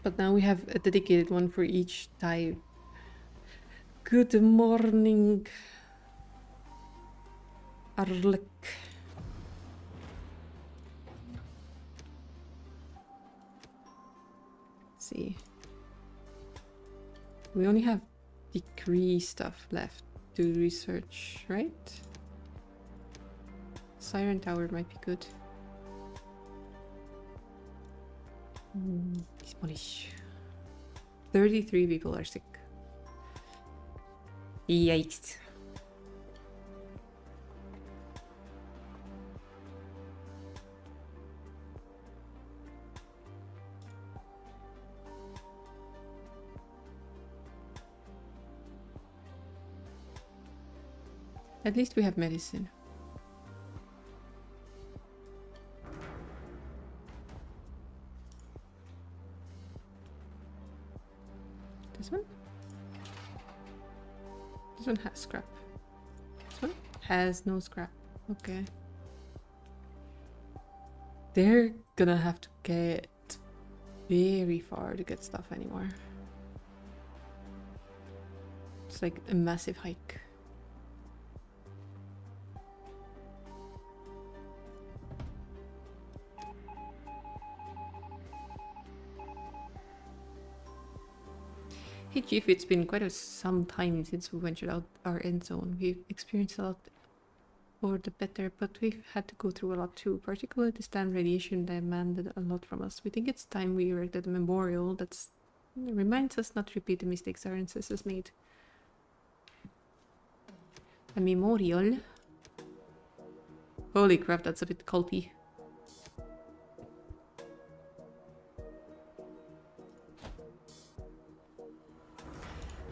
But now we have a dedicated one for each type. Good morning, Arlek. Let's see. We only have decree stuff left to research, right? Siren Tower might be good. Demolish. 33 people are sick. Yikes. At least we have medicine. This one? This one has scrap. This one has no scrap. Okay. They're gonna have to get very far to get stuff anymore. It's like a massive hike. Hey Chief, it's been quite some time since we ventured out our end zone. We've experienced a lot for the better, but we've had to go through a lot too. Particularly this time radiation demanded a lot from us. We think it's time we erected a memorial that reminds us not to repeat the mistakes our ancestors made. A memorial? Holy crap, that's a bit culty.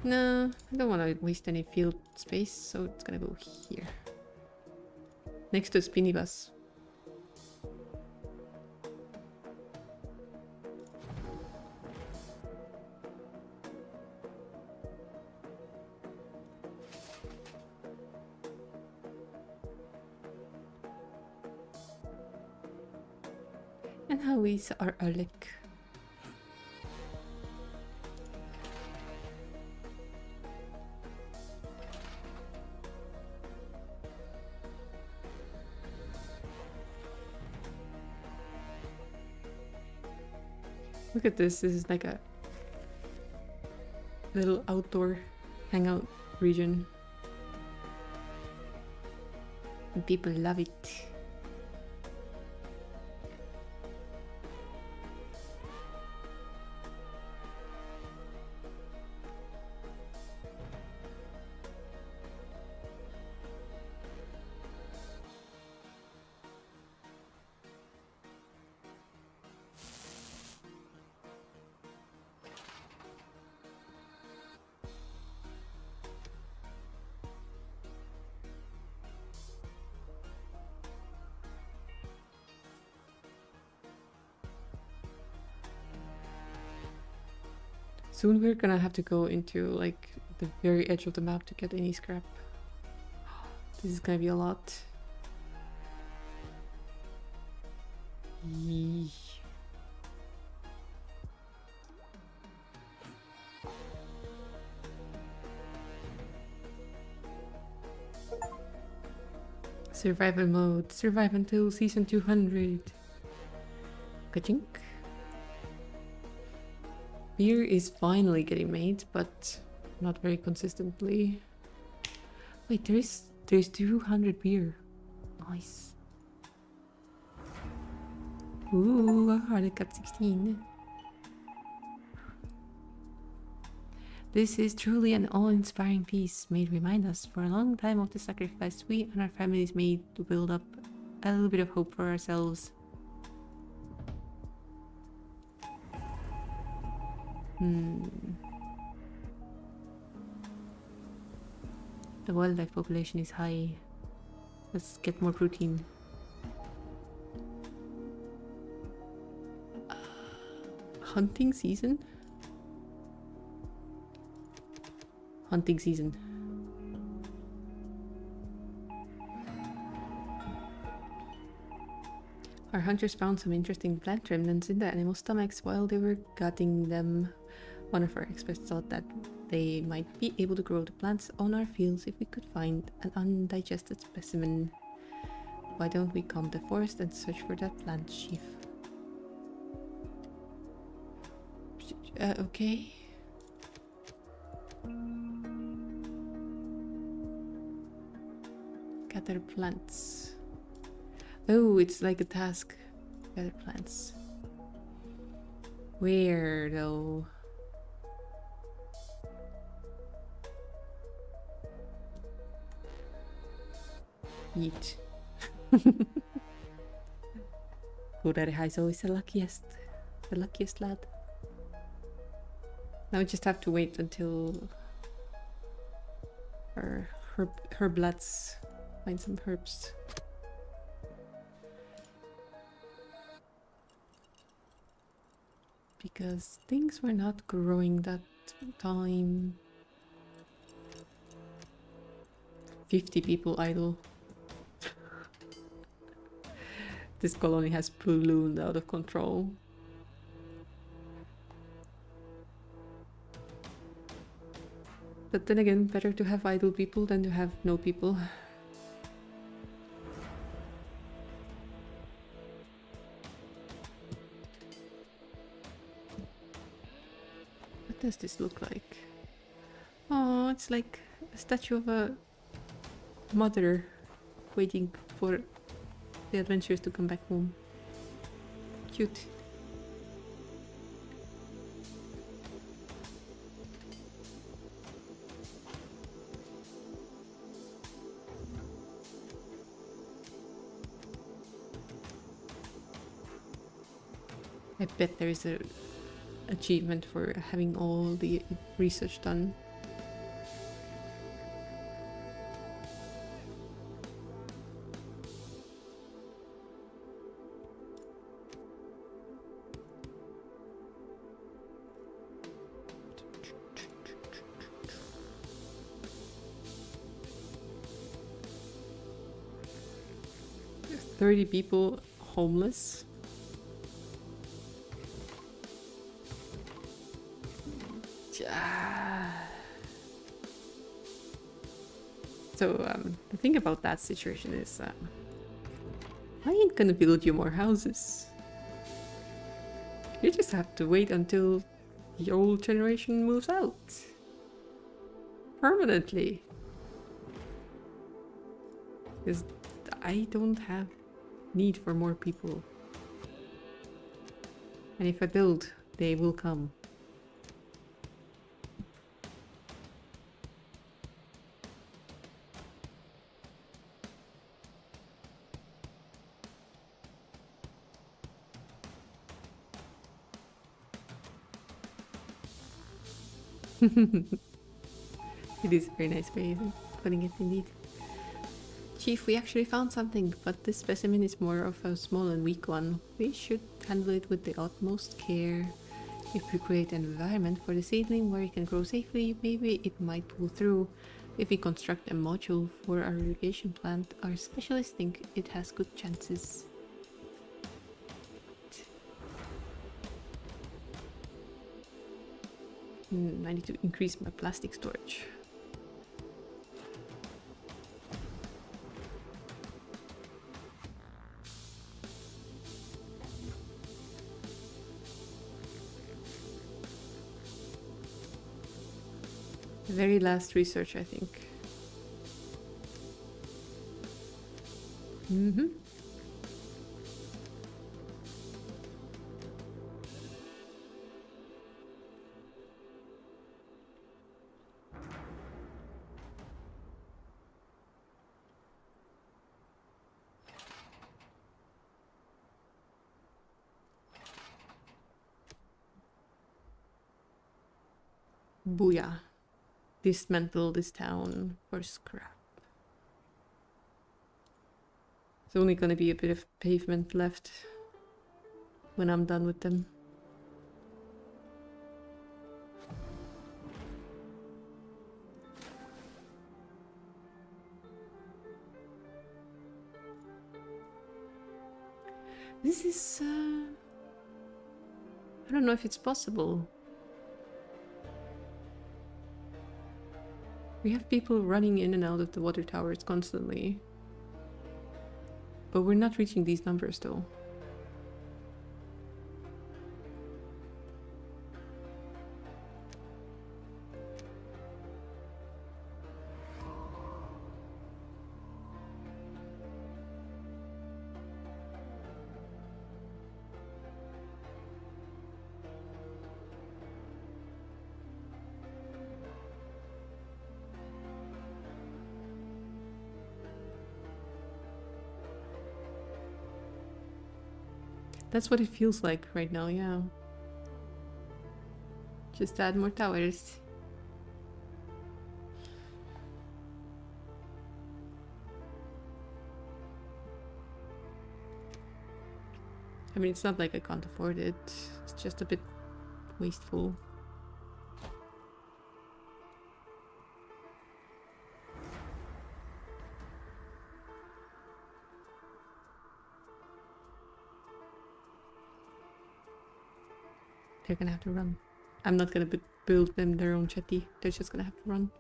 No, I don't want to waste any field space, so it's gonna go here. Next to Spinny Bus. And how is our Alec? Look at this. This is like a little outdoor hangout region. And people love it. Soon we're gonna have to go into like the very edge of the map to get any scrap. This is gonna be a lot. Yee. Survival mode. Survive until season 200. Ka-chink. Beer is finally getting made, but not very consistently. Wait, there's 200 beer. Nice. Ooh, I already got 16. This is truly an awe-inspiring piece, made remind us for a long time of the sacrifice we and our families made to build up a little bit of hope for ourselves. The wildlife population is high. Let's get more protein. Hunting season? Hunting season. Our hunters found some interesting plant remnants in the animal stomachs while they were gutting them. One of our experts thought that they might be able to grow the plants on our fields if we could find an undigested specimen. Why don't we comb the forest and search for that plant sheaf? Okay. Gather plants. Oh, it's like a task. Gather plants. Where though? Yeet. Kurere is always the luckiest lad. Now we just have to wait until her bloods find some herbs. Because things were not growing that time. 50 people idle. This colony has ballooned out of control. But then again, better to have idle people than to have no people. What does this look like? Oh, it's like a statue of a mother waiting for the adventurers to come back home. Cute. I bet there is a achievement for having all the research done. There's 30 people homeless. So the thing about that situation is I ain't gonna build you more houses. You just have to wait until the old generation moves out. Permanently. Because I don't have need for more people. And if I build, they will come. It is a very nice way of putting it indeed. Chief, we actually found something, but this specimen is more of a small and weak one. We should handle it with the utmost care. If we create an environment for the seedling where it can grow safely, maybe it might pull through. If we construct a module for our irrigation plant, our specialists think it has good chances. I need to increase my plastic storage. The very last research, I think. Booyah. Dismantle this town for scrap. There's only gonna be a bit of pavement left when I'm done with them. This is I don't know if it's possible. We have people running in and out of the water towers constantly. But we're not reaching these numbers though. That's what it feels like right now, yeah. Just add more towers. I mean, it's not like I can't afford it. It's just a bit wasteful. They're gonna have to run. I'm not gonna build them their own jetty. They're just gonna have to run.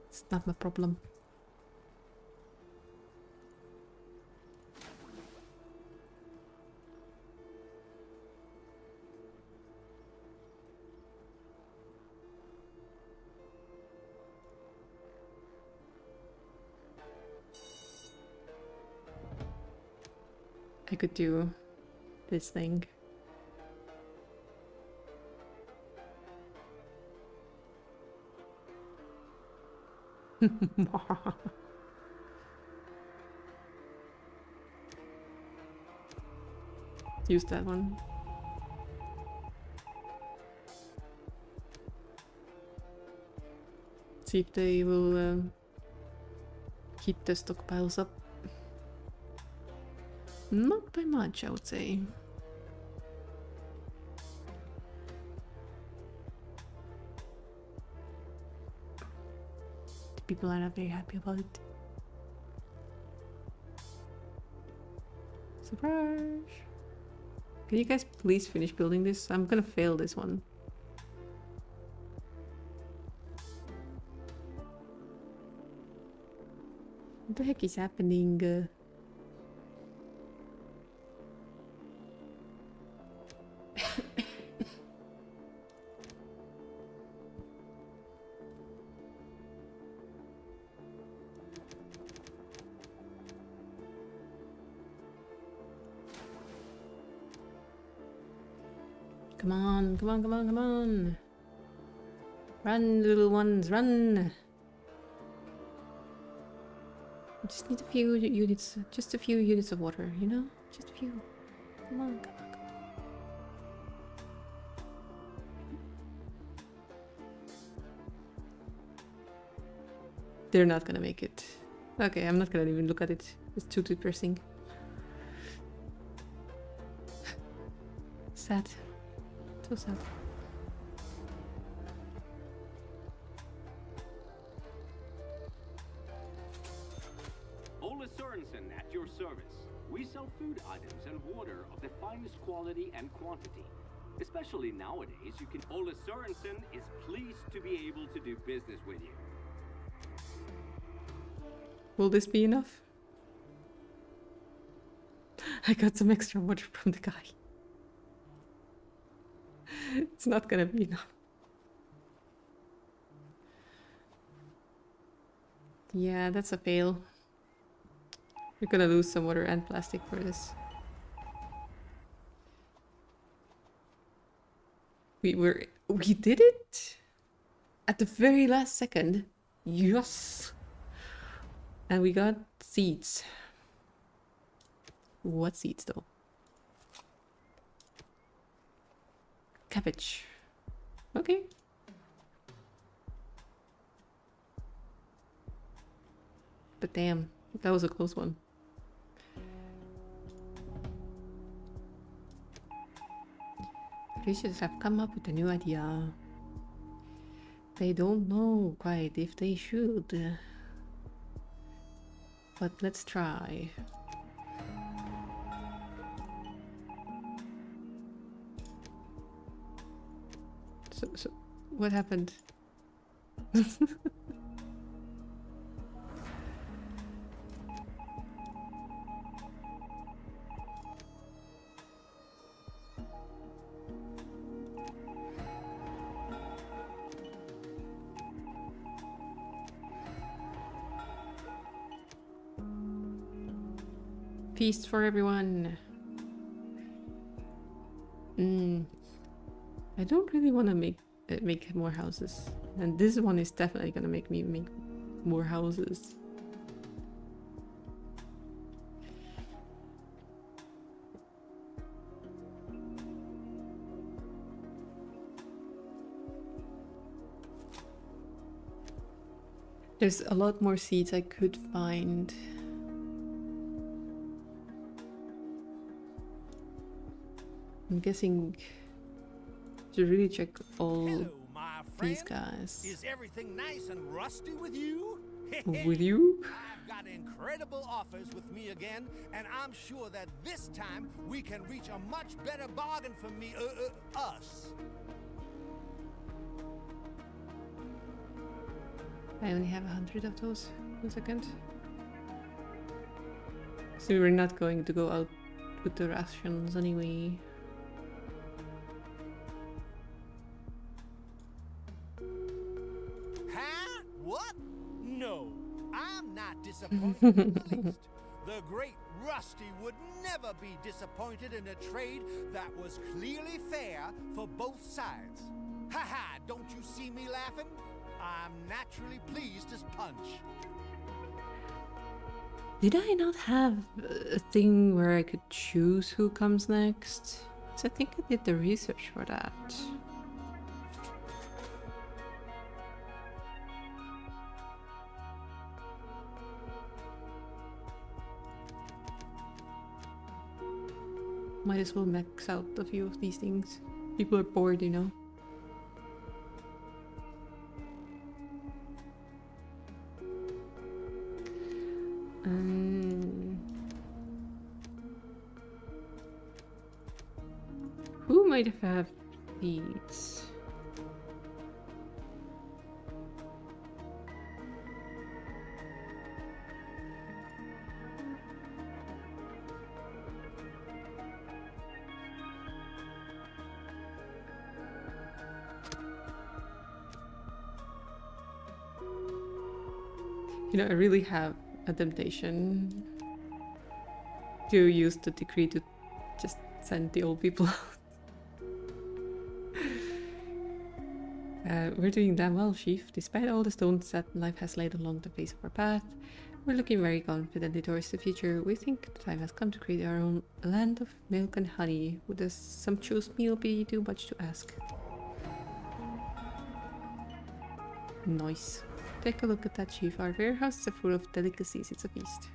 It's not my problem. I could do this thing. Use that one. See if they will keep the stockpiles up. Not by much, I would say. The people are not very happy about it. Surprise! Can you guys please finish building this? I'm gonna fail this one. What the heck is happening? Come on, come on, come on, come on. Run, little ones, run. I just need a few units, just a few units of water, you know? Just a few. Come on, come on, come on. They're not gonna make it. Okay, I'm not gonna even look at it. It's too depressing. Sad. So sad. Ola Sorensen at your service. We sell food items and water of the finest quality and quantity. Especially nowadays, you can. Ola Sorensen is pleased to be able to do business with you. Will this be enough? I got some extra water from the guy. It's not gonna be enough. Yeah, that's a fail. We're gonna lose some water and plastic for this. We did it at the very last second. Yes. And we got seeds. What seeds though? Cabbage. Okay. But damn, that was a close one. Creatures have come up with a new idea. They don't know quite if they should. But let's try. So what happened? Feast for everyone. I don't really want to make more houses, and this one is definitely gonna make me make more houses. There's a lot more seeds I could find. I'm guessing to really check all Hello, my these friend. guys. Is everything nice and rusty with you? With you? I've got incredible offers with me again, and I'm sure that this time we can reach a much better bargain for me, us. I only have 100 of those. 1 second. So we're not going to go out with the rations anyway. Huh? What? No, I'm not disappointed in the least. The great Rusty would never be disappointed in a trade that was clearly fair for both sides. Ha ha, don't you see me laughing? I'm naturally pleased as punch. Did I not have a thing where I could choose who comes next? 'Cause I think I did the research for that. Might as well max out a few of these things. People are bored, you know. Who might have these? You know, I really have a temptation to use the decree to just send the old people out. We're doing damn well, Chief. Despite all the stones that life has laid along the face of our path, we're looking very confidently towards the future. We think the time has come to create our own land of milk and honey. Would a sumptuous meal be too much to ask? Nice. Take a look at that, Chief. Our warehouses are full of delicacies. It's a feast.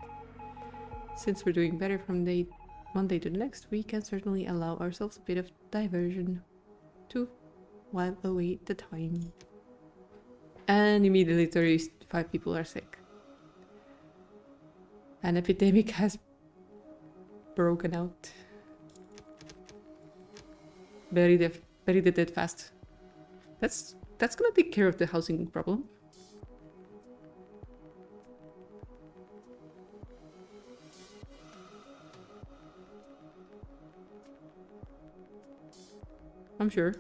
Since we're doing better from one day to the next, we can certainly allow ourselves a bit of diversion to while away the time. And immediately 35 people are sick. An epidemic has broken out. Bury the dead fast. That's gonna take care of the housing problem. I'm sure.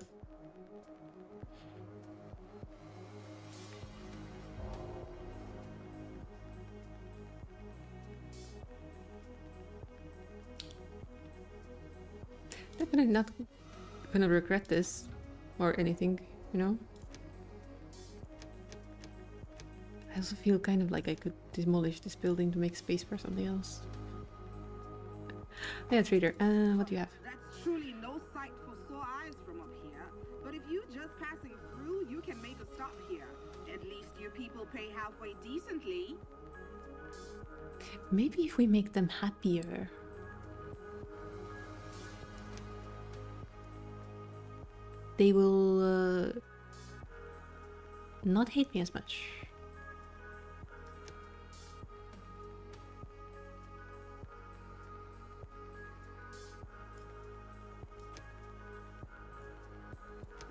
Definitely not gonna regret this or anything, you know? I also feel kind of like I could demolish this building to make space for something else. Yeah, trader, what do you have? That's truly no sight for sore eyes from up here. But if you just passing through, you can make a stop here. At least your people pay halfway decently. Maybe if we make them happier. They will not hate me as much.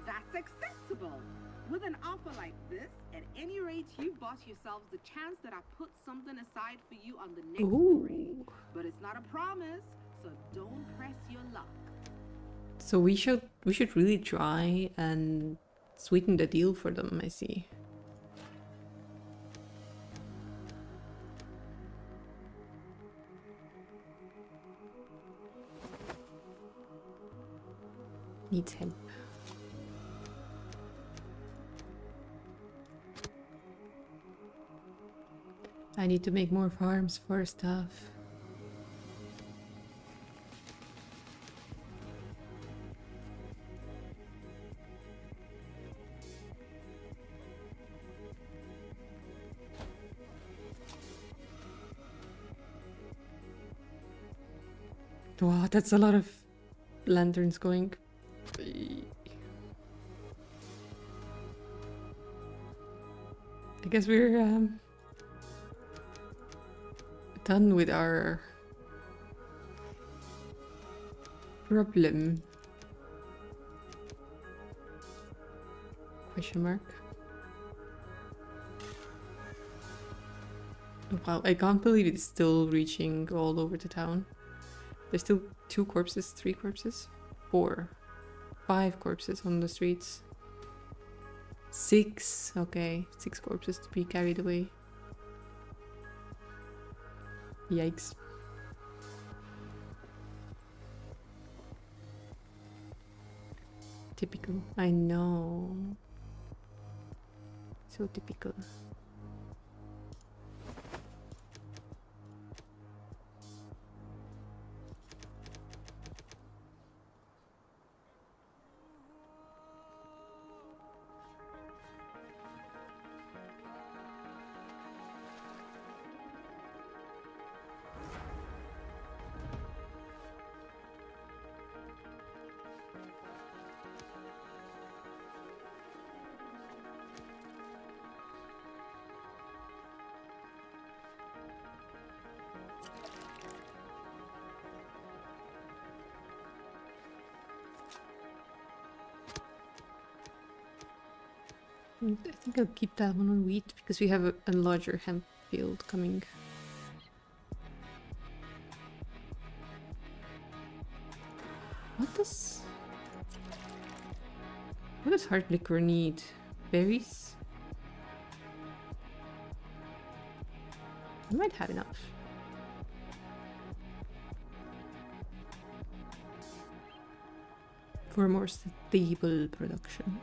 That's acceptable. With an offer like this, at any rate, you bought yourselves the chance that I put something aside for you on the next parade. But it's not a promise, so don't press your luck. So we should really try and sweeten the deal for them, I see. Needs help. I need to make more farms for stuff. Wow, that's a lot of lanterns going. I guess we're done with our problem. Question mark. Wow, I can't believe it's still reaching all over the town. There's still 2 corpses, 3 corpses, 4, 5 corpses on the streets. 6, okay, 6 corpses to be carried away. Yikes. Typical, I know. So typical. I think I'll keep that one on wheat because we have a larger hemp field coming. What does hard liquor need? Berries? I might have enough. For more stable production.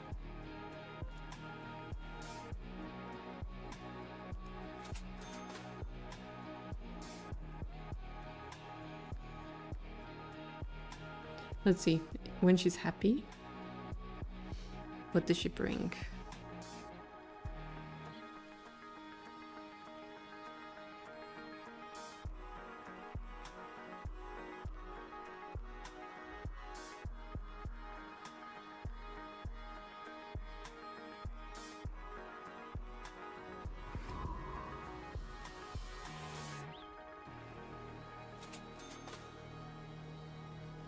Let's see. When she's happy, what does she bring?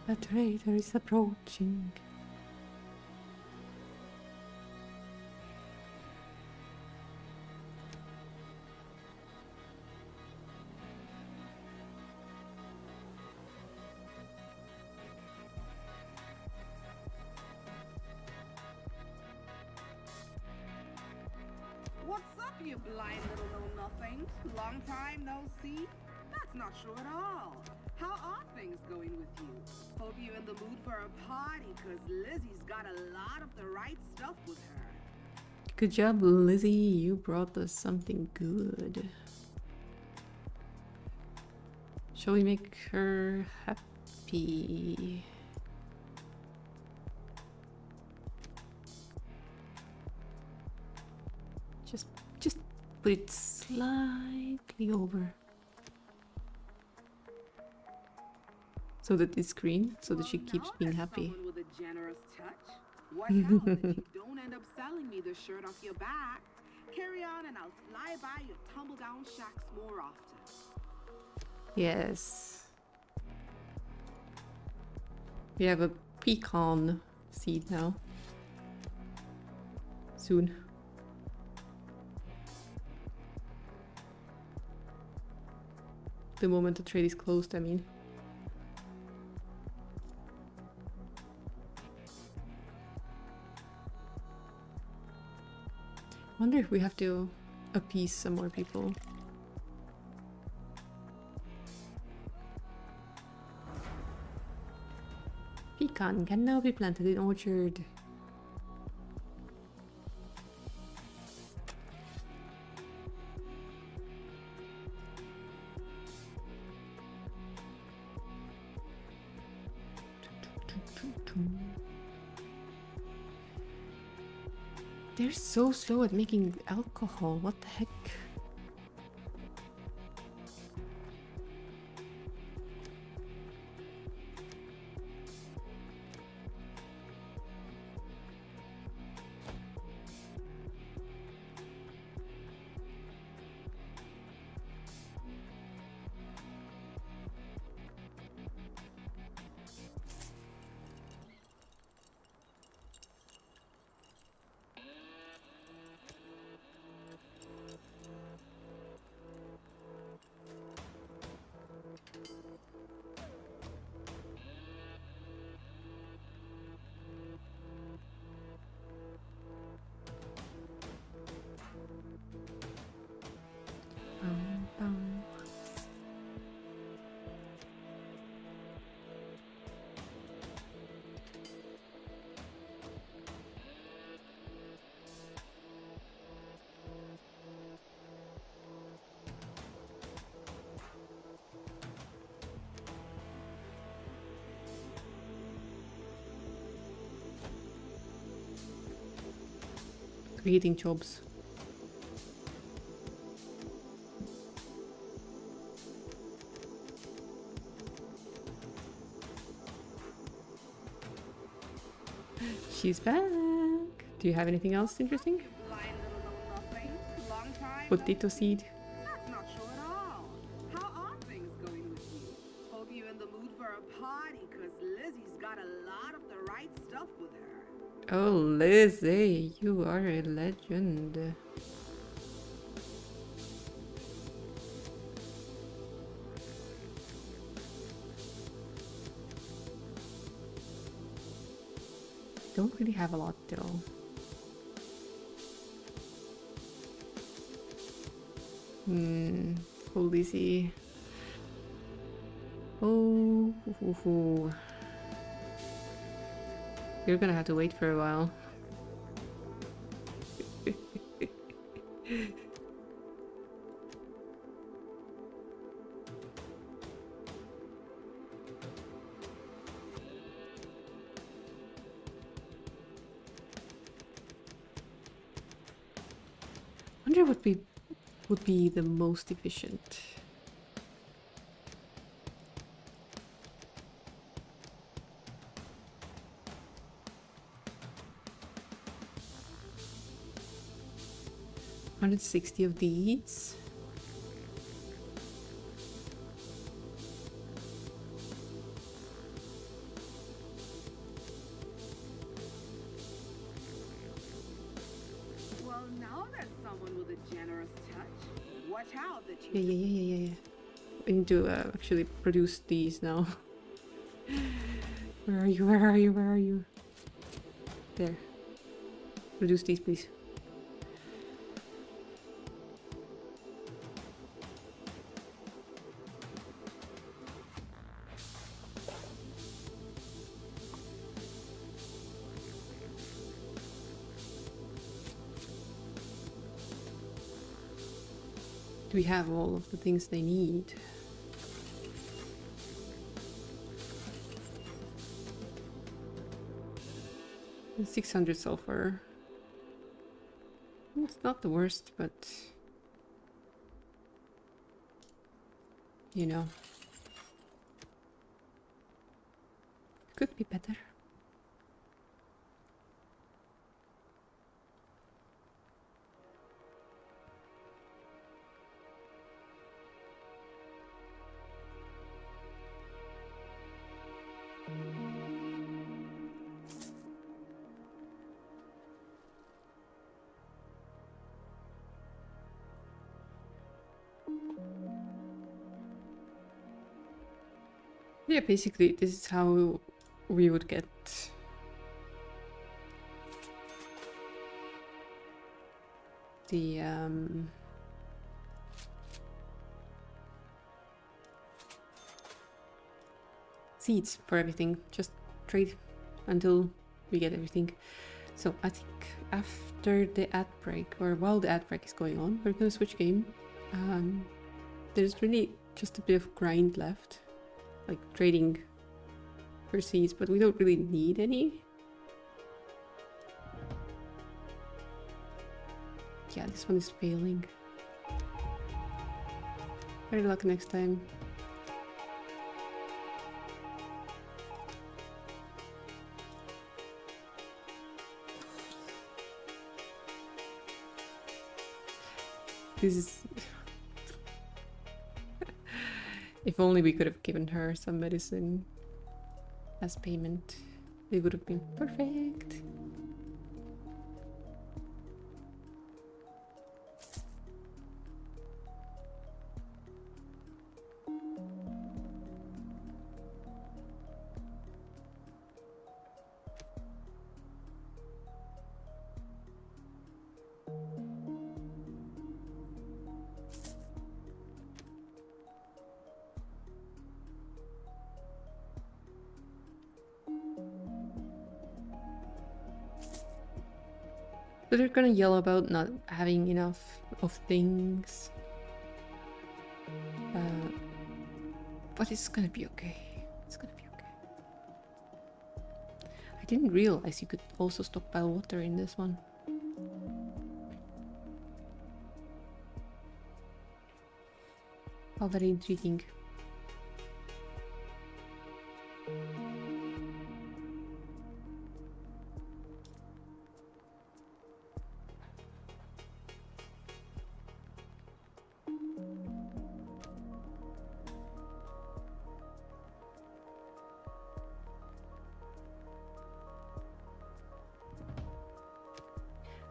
A traitor is approaching. What's up, you blind little know-nothings? Long time no see? That's not true at all. How are things going with you? Hope you're in the mood for a party, cause Lizzie's got a lot of the right stuff with her. Good job, Lizzie. You brought us something good. Shall we make her happy? Just put it slightly over. So that it's green, so that she keeps being happy. Someone with a generous touch. What help that you don't end up selling me the shirt off your back? Carry on and I'll fly by your tumble-down shacks more often. Yes. We have a pecan seed now. Soon. The moment the trade is closed, I mean. Wonder if we have to appease some more people. Pecan can now be planted in orchard. They're so slow at making alcohol. What the heck? Creating jobs. She's back. Do you have anything else interesting? Blind little know-nothing. Long time Potato no see? seed. That's not true at all. How are things going with you? Hope you're in the mood for a party, cause Lizzie's got a lot of the right stuff with her. Oh, Lizzie, you are a legend. Don't really have a lot though. Oh, Lizzie. Oh, you're gonna have to wait for a while. wonder what would be the most efficient. $160 of these. Well, now there's someone with a generous touch. Watch out that you. Yeah. I need to actually produce these now. Where are you? Where are you? Where are you? There. Produce these, please. Do we have all of the things they need? And 600 sulfur. It's not the worst, but you know, could be better. Yeah, basically this is how we would get the seeds for everything. Just trade until we get everything. So I think after the ad break, or while the ad break is going on, we're gonna switch game. There's really just a bit of grind left, like trading for seeds, but we don't really need any. Yeah, this one is failing. Better luck next time. This is... If only we could have given her some medicine as payment, it would have been perfect. So they're gonna yell about not having enough of things. But it's gonna be okay. It's gonna be okay. I didn't realize you could also stockpile water in this one. How very intriguing.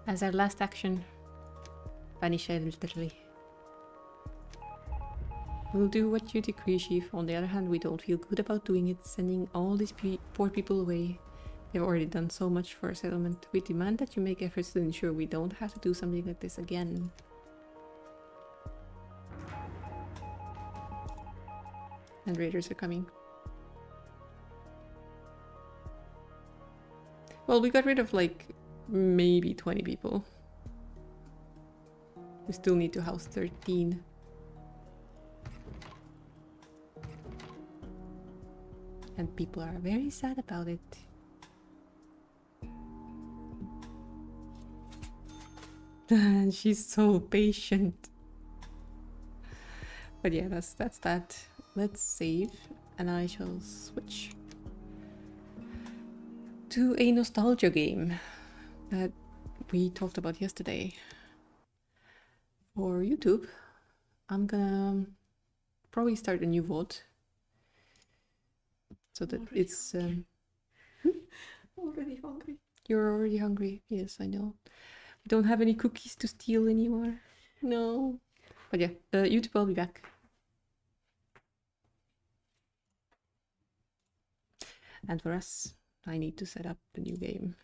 As our last action, vanish literally. We'll do what you decree, Chief. On the other hand, we don't feel good about doing it, sending all these poor people away. They've already done so much for our settlement. We demand that you make efforts to ensure we don't have to do something like this again. And raiders are coming. Well, we got rid of like maybe 20 people. We still need to house 13. And people are very sad about it. She's so patient. But yeah, that's that. Let's save, and I shall switch to a nostalgia game that we talked about yesterday. For YouTube, I'm gonna probably start a new VOD so that it's Already hungry. You're already hungry. Yes, I know. We don't have any cookies to steal anymore. No. But yeah, YouTube, I'll be back. And for us, I need to set up the new game.